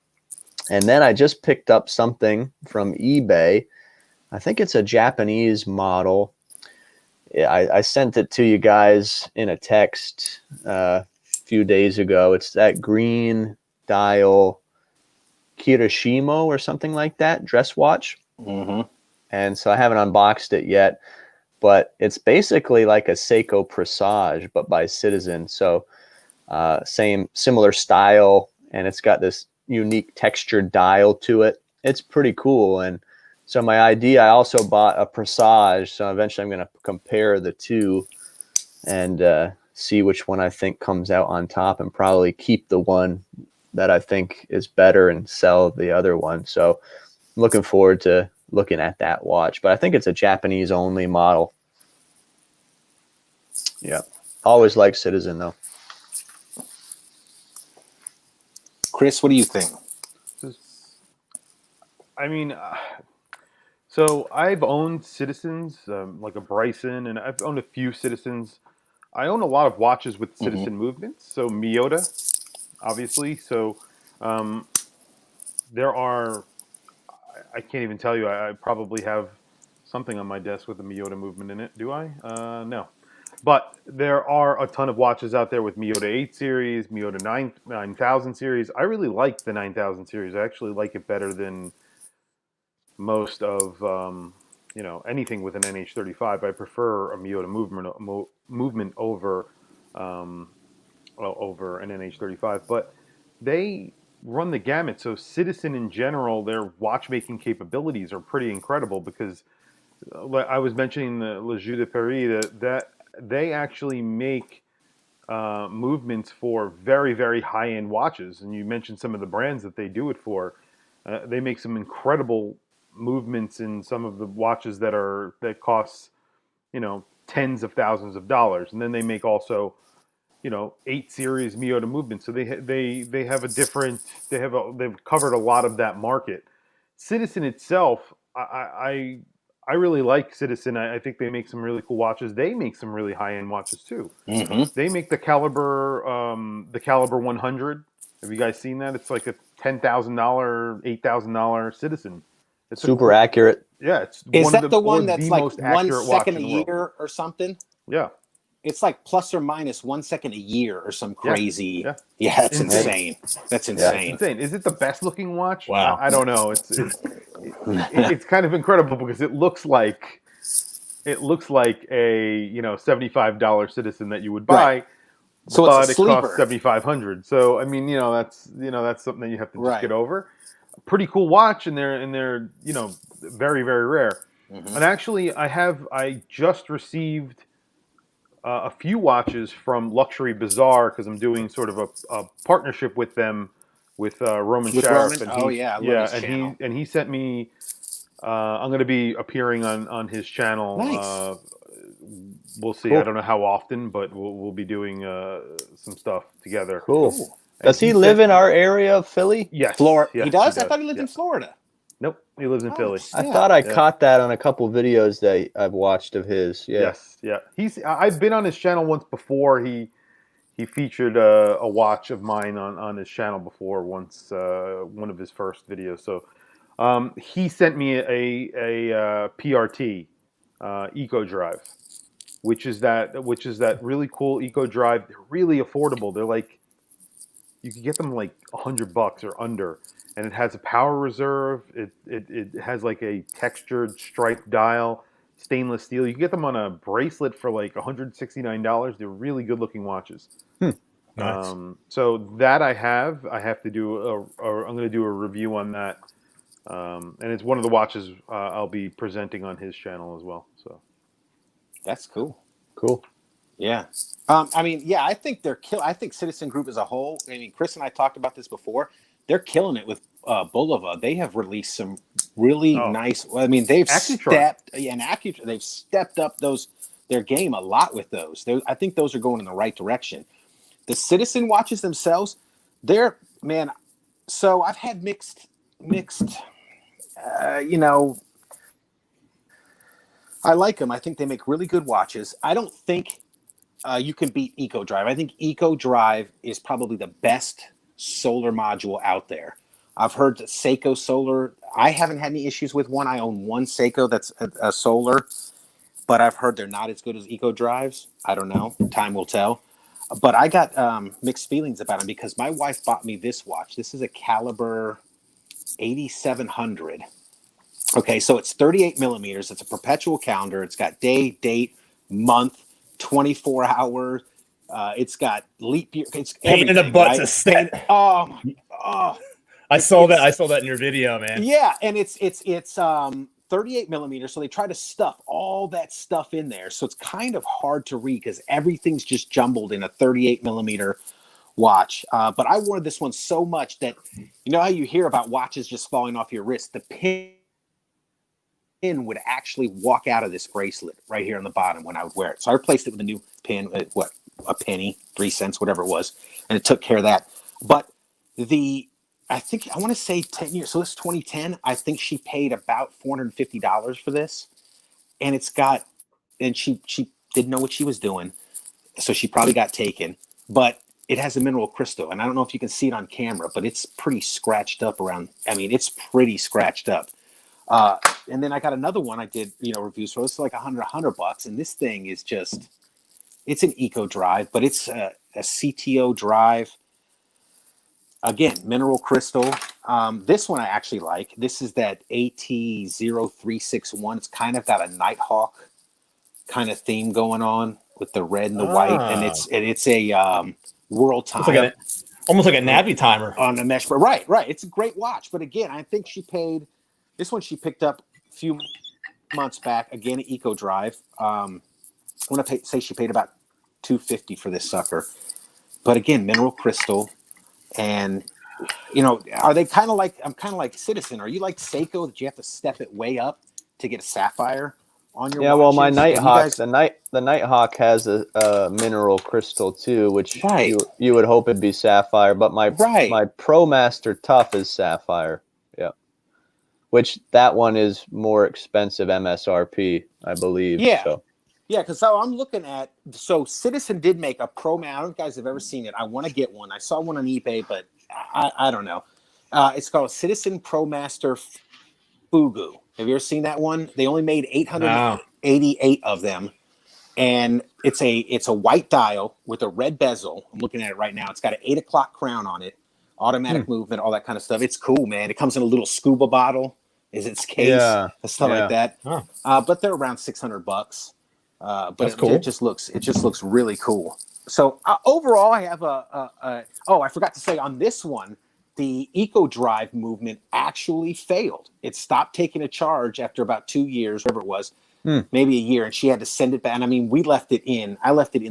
And then I just picked up something from eBay. I think it's a Japanese model. I sent it to you guys in a text few days ago. It's that green dial Kirishimo or something like that dress watch. And so I haven't unboxed it yet, but it's basically like a Seiko Presage, but by Citizen. So similar style, and it's got this unique textured dial to it. It's pretty cool. And so my idea, I also bought a Presage, so eventually I'm going to compare the two and see which one I think comes out on top, and probably keep the one that I think is better and sell the other one. So I'm looking forward to looking at that watch, but I think it's a Japanese only model. Yeah. Always like Citizen though. Chris, what do you think? I mean, so I've owned Citizens, like a Bryson, and I've owned a few Citizens. I own a lot of watches with Citizen movements, so Miyota, obviously. So there are, I can't even tell you, I probably have something on my desk with a Miyota movement in it. Do I? No. But there are a ton of watches out there with Miyota 8 series, Miyota 9000 series. I really like the 9000 series. I actually like it better than most of anything with an NH35. I prefer a Miyota movement over over an NH35, but they run the gamut. So Citizen in general, their watchmaking capabilities are pretty incredible because I was mentioning the Le Jeu de Paris that they actually make movements for very, very high-end watches. And you mentioned some of the brands that they do it for. They make some incredible movements in some of the watches that costs, tens of thousands of dollars. And then they make also, 8 series Miyota movements. So they have a different, they've covered a lot of that market. Citizen itself, I really like Citizen. I think they make some really cool watches. They make some really high-end watches too. Mm-hmm. They make the Caliber 100. Have you guys seen that? It's like a $10,000, $8,000 Citizen. It's Super accurate. Yeah, it's Is that the one or that's the like most 1 accurate watch second a in the world. year or something? Yeah, It's like plus or minus 1 second a year or some crazy. yeah. Yeah, that's Insane. insane. That's it's insane. insane. Is it the best looking watch? Wow. I don't know. It's kind of incredible because it looks like a $75 Citizen that you would buy. Right. So but it's a it sleeper. costs $7,500. So I mean, that's something that you have to just Right. get over. Pretty cool watch, and they're very, very rare. Mhm. And actually, I just received a few watches from Luxury Bazaar because I'm doing sort of a partnership with them with Roman With Sheriff. Roman? And Oh, yeah, I love his channel. he sent me. I'm going to be appearing on his channel. Nice. We'll see. Cool. I don't know how often, but we'll be doing some stuff together. Cool. Cool. Does he live in our area of Philly? Yes. Florida. Yes, he does? I thought he lived yeah. in Florida. Nope, he lives in Oh, Philly. I Yeah. thought I Yeah. caught that on a couple videos that I've watched of his. Yeah. Yes, yeah. I've been on his channel once before. He featured a watch of mine on his channel before once, one of his first videos. So he sent me a PRT Eco Drive, which is that really cool Eco Drive. They're really affordable. They're like, you can get them like $100 or under, and it has a power reserve. It has like a textured striped dial, stainless steel. You can get them on a bracelet for like $169. They're really good looking watches. Nice. So that I have to do I'm going to do a review on that, and it's one of the watches I'll be presenting on his channel as well. So That's cool. Cool. Yeah. I think they're I think Citizen Group as a whole, Chris and I talked about this before. They're killing it with Bulova. They have released some really nice. They've they've stepped up their game a lot with those. I think those are going in the right direction. The Citizen watches themselves, so I've had mixed. I like them. I think they make really good watches. I don't think you can beat Eco Drive. I think Eco Drive is probably the best solar module out there. I've heard that Seiko Solar. I haven't had any issues with one. I own one Seiko that's a solar, but I've heard they're not as good as Eco Drives. I don't know. Time will tell. But I got mixed feelings about them because my wife bought me this watch. This is a Caliber 8700. Okay, so it's 38 millimeters. It's a perpetual calendar. It's got day, date, month, 24 hours. It's got leap year. It's Pain in the everything, butt right? to set. I saw that in your video, man. Yeah, and it's 38 millimeters. So they try to stuff all that stuff in there. So it's kind of hard to read because everything's just jumbled in a 38 millimeter watch. But I wanted this one so much that, you know how you hear about watches just falling off your wrist? The pin would actually walk out of this bracelet right here on the bottom when I would wear it. So I replaced it with a new pin, a penny, 3 cents, whatever it was, and it took care of that. But I want to say 10 years. So this is 2010. I think she paid about $450 for this, and she didn't know what she was doing, so she probably got taken. But it has a mineral crystal, and I don't know if you can see it on camera, but it's pretty scratched up around. It's pretty scratched up. And then I got another one I did, reviews for. It's like $100 bucks, and this thing is just, It's an eco drive, but it's a CTO drive. Again, mineral crystal. This one I actually like. This is that AT0361. It's kind of got a Nighthawk kind of theme going on with the red and the white, and it's a world time. It's like almost like a Navi timer on a mesh. Right. It's a great watch, but again, I think she paid. This one she picked up a few months back. Again, an eco drive. I want to say she paid about $250 for this sucker, but again, mineral crystal. And, are they kind of like, I'm kind of like Citizen. Are you like Seiko that you have to step it way up to get a sapphire on your watches? Well, my Nighthawk, the Nighthawk has a mineral crystal too, which you would hope it'd be sapphire, but my ProMaster Tough is sapphire. Yeah. Which that one is more expensive MSRP, I believe. Yeah. So. Yeah, because I'm looking at, Citizen did make a Pro. I don't know if you guys have ever seen it. I want to get one. I saw one on eBay, but I don't know. It's called Citizen ProMaster Fugu. Have you ever seen that one? They only made 888 of them, and it's a white dial with a red bezel. I'm looking at it right now. It's got an 8 o'clock crown on it, automatic movement, all that kind of stuff. It's cool, man. It comes in a little scuba bottle. Is its case, stuff like that. Huh. But they're around $600. But that's cool. It just looks really cool. So overall, I have I forgot to say on this one, the Eco Drive movement actually failed. It stopped taking a charge after about 2 years, whatever it was, maybe a year, and she had to send it back. And I mean, I left it in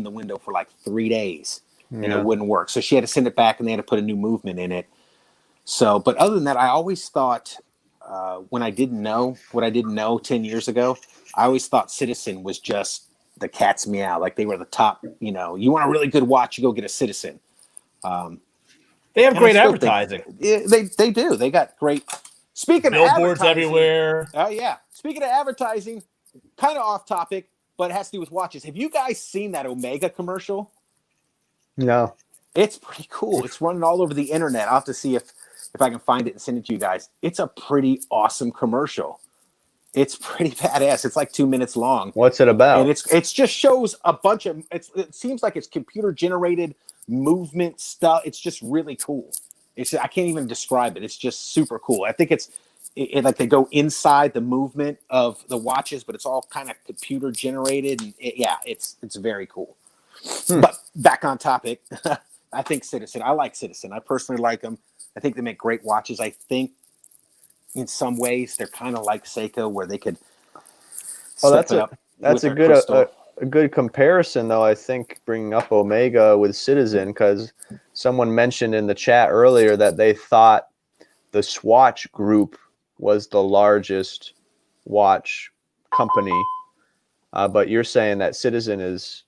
the window for like 3 days, and it wouldn't work. So she had to send it back, and they had to put a new movement in it. So, but other than that, I always thought when I didn't know what I didn't know 10 years ago, I always thought Citizen was just the cat's meow. Like they were the top, you want a really good watch, you go get a Citizen. They have great advertising. They do. They got great. Speaking billboards of billboards everywhere. Oh, yeah. Speaking of advertising, kind of off topic, but it has to do with watches. Have you guys seen that Omega commercial? No. It's pretty cool. It's running all over the internet. I'll have to see if I can find it and send it to you guys. It's a pretty awesome commercial. It's pretty badass. It's like 2 minutes long. What's it about? And it's just shows a bunch of. It seems like it's computer generated movement stuff. It's just really cool. I can't even describe it. It's just super cool. I think it's like they go inside the movement of the watches, but it's all kind of computer generated. And it's very cool. But back on topic, I think Citizen. I like Citizen. I personally like them. I think they make great watches. I think in some ways they're kind of like Seiko, where they could. That's a good comparison, though. I think bringing up Omega with Citizen, because someone mentioned in the chat earlier that they thought the Swatch Group was the largest watch company, but you're saying that Citizen is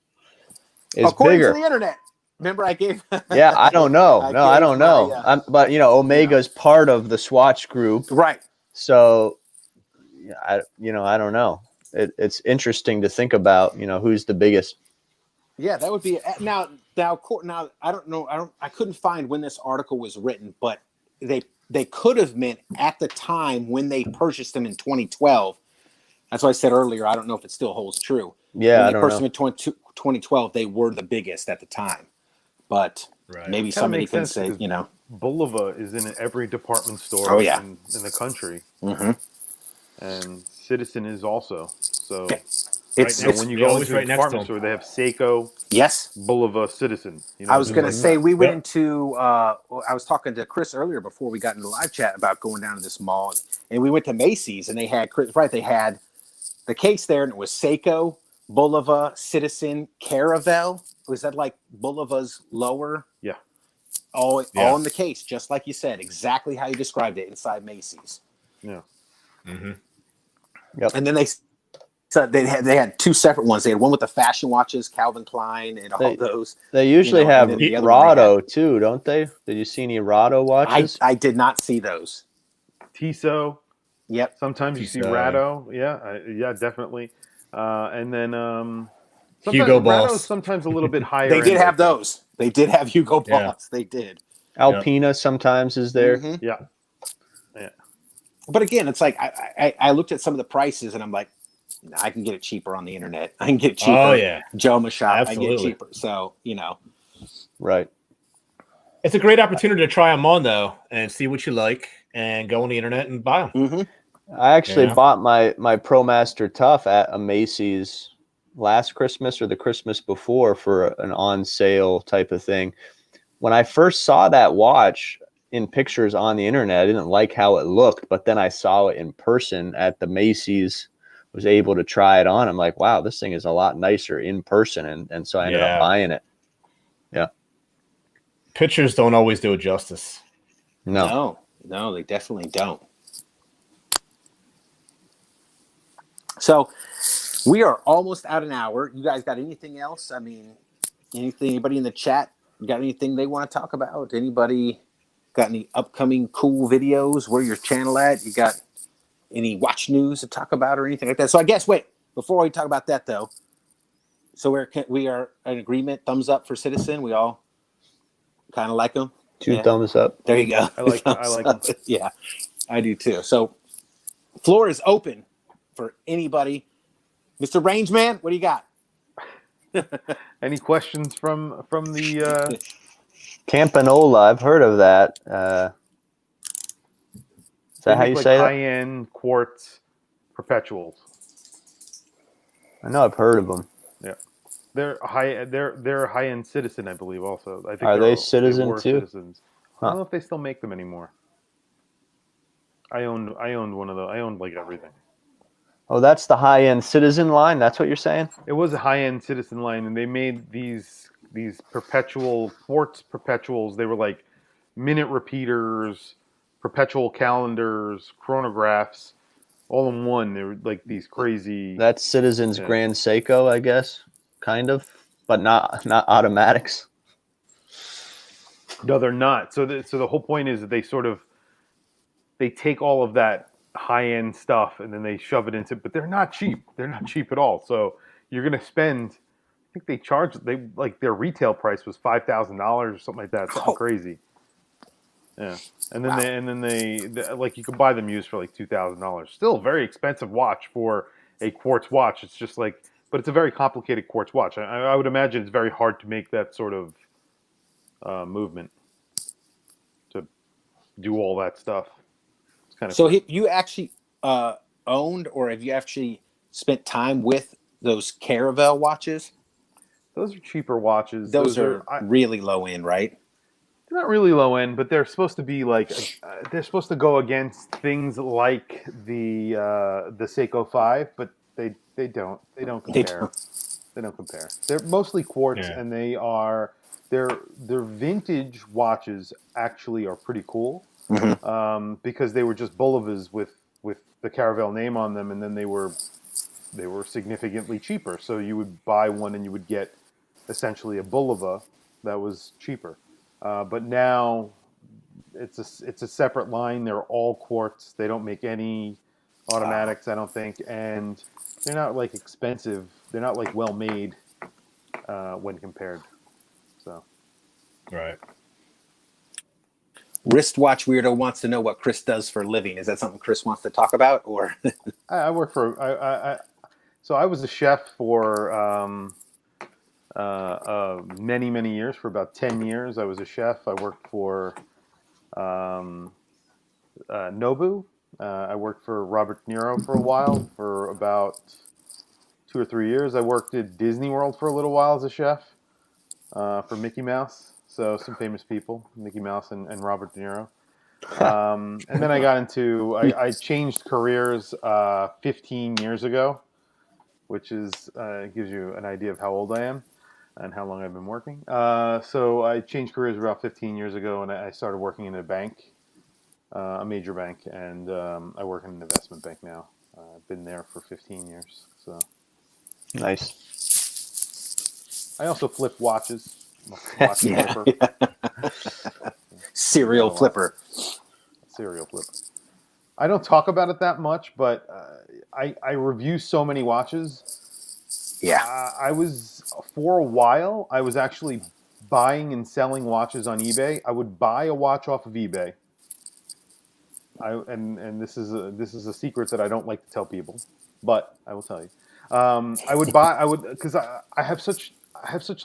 according bigger. To the internet. Remember, I gave. I don't know. I don't know. But Omega's part of the Swatch Group, right? So, I don't know. It's interesting to think about. Who's the biggest. Yeah, that would be now. I don't know. I couldn't find when this article was written, but they could have meant at the time when they purchased them in 2012. That's why I said earlier. I don't know if it still holds true. Yeah, when they purchased them in 2012, they were the biggest at the time. But maybe somebody can say, Bulova is in every department store in the country. Mm-hmm. And Citizen is also. So when you go into a department store, they have Seiko, Bulova, Citizen. I was going to say, we went into, I was talking to Chris earlier before we got into the live chat about going down to this mall. And we went to Macy's, and they had the case there, and it was Seiko, Bulova, Citizen, Caravel. Was that like Bulova's lower? Yeah. All in the case, just like you said, exactly how you described it inside Macy's. Yeah. Mm-hmm. Yep. And then they had two separate ones. They had one with the fashion watches, Calvin Klein, and all those. They usually have Rado too, don't they? Did you see any Rado watches? I did not see those. Tissot. Yep. Sometimes you see Rado. Yeah, definitely. And then Hugo Boss. Rado's sometimes a little bit higher. They did have those. They did have Hugo Boss. They did. Alpina sometimes is there. Mm-hmm. Yeah. But again, it's like I looked at some of the prices, and I'm like, I can get it cheaper on the internet. I can get it cheaper. Oh yeah, Joma shop. I absolutely. get it cheaper. So Right. It's a great opportunity to try them on though, and see what you like, and go on the internet and buy them. Mm-hmm. I actually Yeah. bought my ProMaster Tough at a Macy's last Christmas or the Christmas before for an on sale type of thing. When I first saw that watch in pictures on the internet, I didn't like how it looked, but then I saw it in person at the Macy's, was able to try it on. I'm like, wow, this thing is a lot nicer in person. And so I ended up buying it. Yeah. Pictures don't always do it justice. No, they definitely don't. So we are almost at an hour. You guys got anything else? I mean, anybody in the chat got anything they want to talk about? Anybody got any upcoming cool videos? Where your channel at? You got any watch news to talk about or anything like that? So I guess, wait, before we talk about that though, so we are in agreement, thumbs up for Citizen. We all kind of like them. Two thumbs up. There you go. I like them. Yeah, I do too. So floor is open for anybody. Mr. Rangeman, what do you got? Any questions from the Campanola, I've heard of that. Is that how you say that? high-end quartz perpetuals? I know I've heard of them. Yeah, they're high-end Citizen, I believe. Also, I think Are they Citizen were too? Citizens. Huh. I don't know if they still make them anymore. I owned one of those. I owned like everything. Oh, that's the high-end Citizen line? That's what you're saying? It was a high-end Citizen line, and they made these perpetual quartz perpetuals. They were like minute repeaters, perpetual calendars, chronographs, all in one. They were like these crazy. That's Citizen's Grand Seiko, I guess, kind of, but not automatics. No, they're not. So the whole point is that they take all of that high-end stuff and then they shove it into, but they're not cheap. They're not cheap at all. So you're going to spend, I think like their retail price was $5,000 or something like that. Something crazy. Yeah. And then they like, you could buy them used for like $2,000. Still a very expensive watch for a quartz watch. It's just like, but it's a very complicated quartz watch. I would imagine it's very hard to make that sort of movement to do all that stuff. It's kind of so. You actually owned, or have you actually spent time with those Caravel watches? Those are cheaper watches. Those are really low end, right? They're not really low end, but they're supposed to be like they're supposed to go against things like the Seiko 5, but they don't compare. They don't compare. They're mostly quartz, and their vintage watches actually are pretty cool, because they were just Bulivas with the Caravel name on them, and then they were significantly cheaper. So you would buy one and you would get essentially a Buliva that was cheaper. But now it's a separate line. They're all quartz. They don't make any automatics, I don't think, and they're not like expensive. They're not like well made when compared. So, Right. Wristwatch Weirdo wants to know what Chris does for a living. Is that something Chris wants to talk about, or? I work for so I was a chef for many years. For about 10 years, I was a chef. I worked for Nobu. I worked for Robert De Niro for a while, for about 2 or 3 years. I worked at Disney World for a little while as a chef for Mickey Mouse. So some famous people, Mickey Mouse and Robert De Niro. And then I got into, I changed careers 15 years ago, which is gives you an idea of how old I am and how long I've been working. So I changed careers about 15 years ago, and I started working in a bank, a major bank, and I work in an investment bank now. I've been there for 15 years. So Nice. I also flip watches. Watch flipper. Serial flipper. Serial flipper. I don't talk about it that much, but I review so many watches. Yeah. For a while, I was actually buying and selling watches on eBay. I would buy a watch off of eBay. And this is a secret that I don't like to tell people, but I will tell you. Because I have such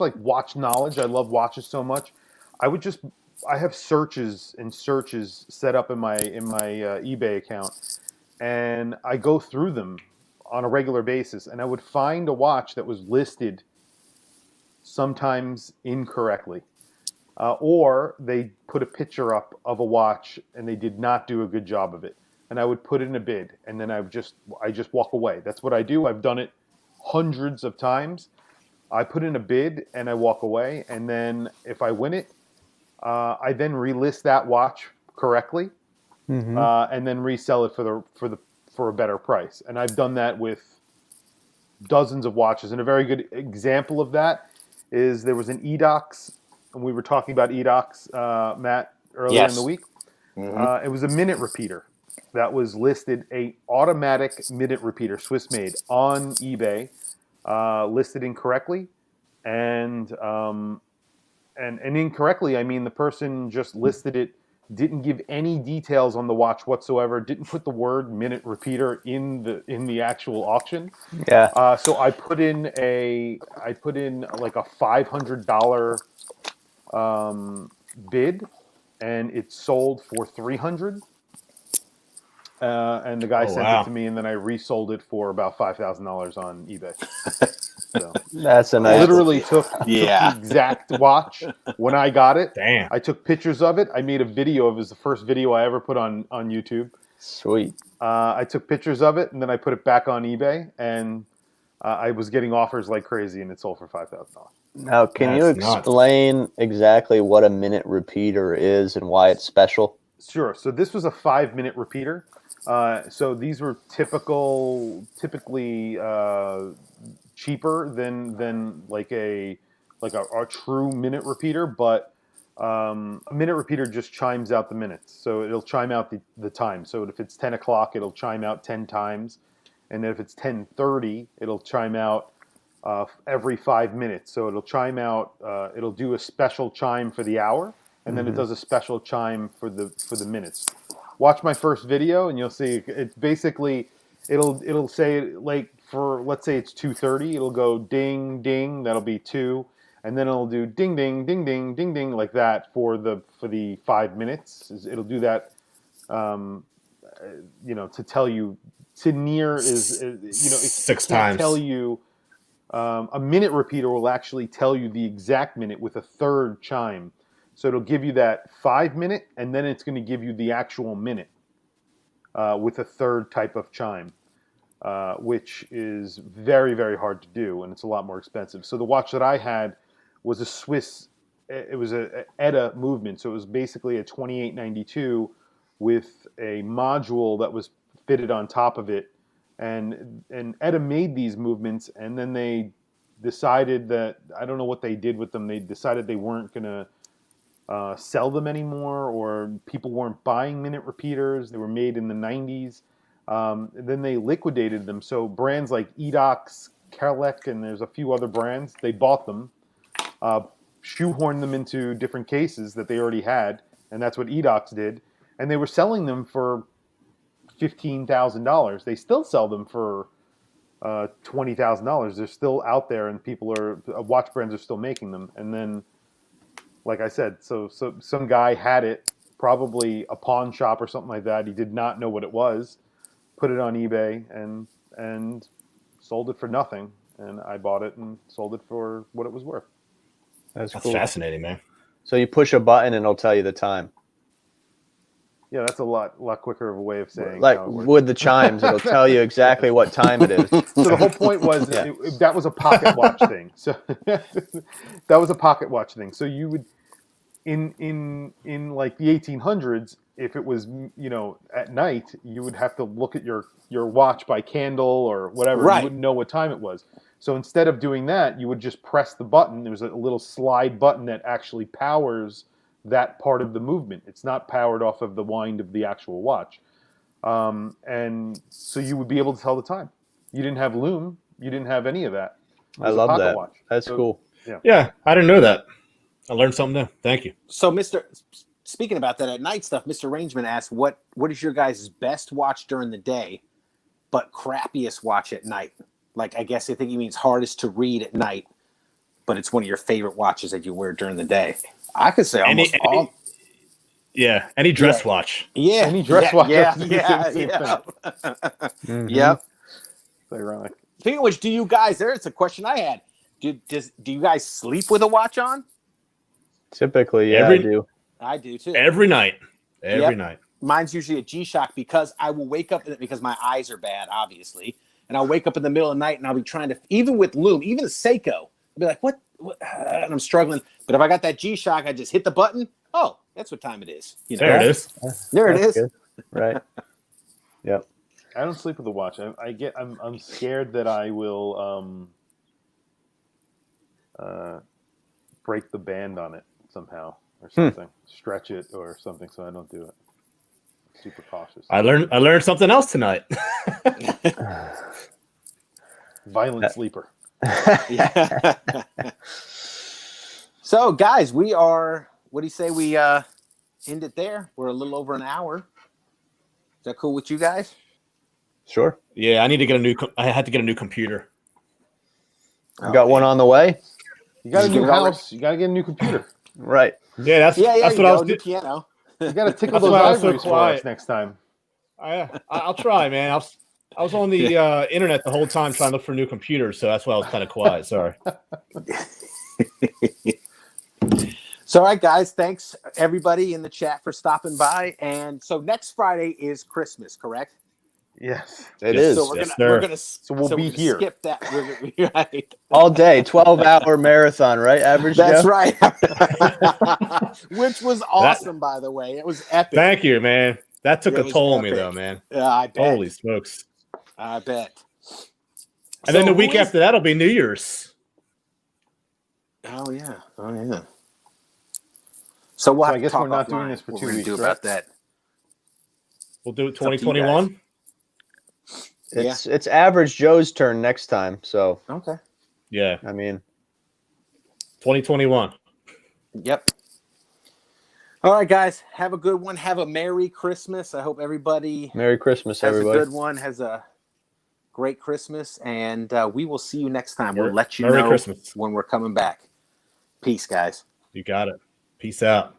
like watch knowledge. I love watches so much. I have searches and searches set up in my eBay account, and I go through them on a regular basis, and I would find a watch that was listed sometimes incorrectly, or they put a picture up of a watch and they did not do a good job of it, and I would put in a bid, and then I just walk away. That's what I do. I've done it hundreds of times. I put in a bid and I walk away, and then if I win it, I then relist that watch correctly, and then resell it for a better price. And I've done that with dozens of watches. And a very good example of that is there was an Edox, and we were talking about Edox, Matt, earlier in the week. It was a minute repeater that was listed, a automatic minute repeater, Swiss made, on eBay, listed incorrectly, and incorrectly, I mean the person just listed it, didn't give any details on the watch whatsoever, didn't put the word minute repeater in the actual auction. Yeah. So I put in like a $500 bid, and it sold for $300. And the guy sent it to me, and then I resold it for about $5,000 on eBay. So That's a I nice. literally took the exact watch when I got it. Damn. I took pictures of it. I made a video of it. It was the first video I ever put on YouTube. Sweet. I took pictures of it, and then I put it back on eBay, and I was getting offers like crazy, and it sold for $5,000. Now, can you That's nuts. explain exactly what a minute repeater is and why it's special? Sure. So this was a 5-minute repeater. So these were typically cheaper than like a true minute repeater, but a minute repeater just chimes out the minutes. So it'll chime out the time. So if it's 10 o'clock, it'll chime out 10 times. And then if it's 10:30, it'll chime out every 5 minutes. So it'll chime out, it'll do a special chime for the hour, and then it does a special chime for the minutes. Watch my first video, and you'll see it's basically it'll say, like, for, let's say it's 2:30, it'll go ding ding, that'll be 2, and then it'll do ding ding ding ding ding ding like that for the 5 minutes. It'll do that, to tell you to near is it 6 can't times. tell you. A minute repeater will actually tell you the exact minute with a third chime. So it'll give you that 5 minute, and then it's going to give you the actual minute with a third type of chime, which is very, very hard to do, and it's a lot more expensive. So the watch that I had was a Swiss, it was a ETA movement. So it was basically a 2892 with a module that was fitted on top of it. And ETA made these movements, and then they decided that, I don't know what they did with them. They decided they weren't going to sell them anymore, or people weren't buying minute repeaters. They were made in the 90s. Then they liquidated them. So brands like Edox, Kerlek, and there's a few other brands, they bought them, shoehorned them into different cases that they already had, and that's what Edox did. And they were selling them for $15,000. They still sell them for $20,000. They're still out there, and watch brands are still making them. And then, like I said, so some guy had it, probably a pawn shop or something like that. He did not know what it was, put it on eBay, and sold it for nothing. And I bought it and sold it for what it was worth. That's That's cool. fascinating, man. So you push a button and it'll tell you the time. Yeah, that's a lot quicker of a way of saying. Like how it works. with the chimes, it'll tell you exactly what time it is. So the whole point was that was a pocket watch thing. So that was a pocket watch thing. So you would, in like the 1800s, if it was at night, you would have to look at your watch by candle or whatever. Right. You wouldn't know what time it was. So instead of doing that, you would just press the button. There's a little slide button that actually powers that part of the movement. It's not powered off of the wind of the actual watch. And so you would be able to tell the time. You didn't have loom. You didn't have any of that. It I was a love pocket that. watch. That's cool. Yeah, I didn't know that. I learned something new. Thank you. So, speaking about that at night stuff, Mr. Rangeman asked, what is your guys' best watch during the day, but crappiest watch at night. Like, I guess I think he means hardest to read at night, but it's one of your favorite watches that you wear during the day. I could say almost all. Yeah, any dress watch. Yeah, Any dress watch. Yeah, I was gonna say the same thing. Mhm. Yep. It's ironic. Speaking of which, do you guys? There's a question I had. Do you guys sleep with a watch on? Typically, yeah, Every- I do. I do too. Every night. Every Yep. night. Mine's usually a G-Shock because I will wake up because my eyes are bad, obviously, and I'll wake up in the middle of the night and I'll be trying to, even with Loom, even the Seiko, I'll be like, what? And I'm struggling. But if I got that G-Shock, I just hit the button. Oh, that's what time it is. You know, There it is. there it That's is. good. Right. Yep. I don't sleep with a watch. I'm scared that I will break the band on it somehow or something, stretch it or something, so I don't do it. I'm super cautious. I learned something else tonight. Violent sleeper. Yeah. So, guys, we are. What do you say we end it there? We're a little over an hour. Is that cool with you guys? Sure. Yeah, I need to get I had to get a new computer. You got one on the way? You got a Just new give it all house. You got to get a new computer. Right. Yeah, that's That's what I was new doing. piano. You got to tickle That's those why I was so ivories for us quiet. next time. I'll try, man. I was on the internet the whole time trying to look for new computers, so that's why I was kind of quiet. Sorry. So, all right, guys, thanks everybody in the chat for stopping by. And so next Friday is Christmas, correct? Yes. It Yes. is. So Yes, sir. we're gonna we'll be here. Skip that. Right. All day, 12-hour marathon, right? Average That's Joe? right. Which was awesome, by the way. It was epic. Thank you, man. That took It a was toll on me, epic. though, man. I bet. Holy smokes! I bet. And then So the week who is- after that'll be New Year's. Oh yeah. Oh yeah. So we'll So have I to guess talk we're not offline doing this for what 2 we're gonna weeks, do right? about that. We'll do it up to you 2021. It's average Joe's turn next time. So, Okay. Yeah, I mean, 2021. Yep. All right, guys. Have a good one. Have a Merry Christmas. I hope everybody Merry Christmas, has everybody. a good one. Has a great Christmas, and we will see you next time. We'll Merry- let you Merry know Christmas. when we're coming back. Peace, guys. You got it. Peace out.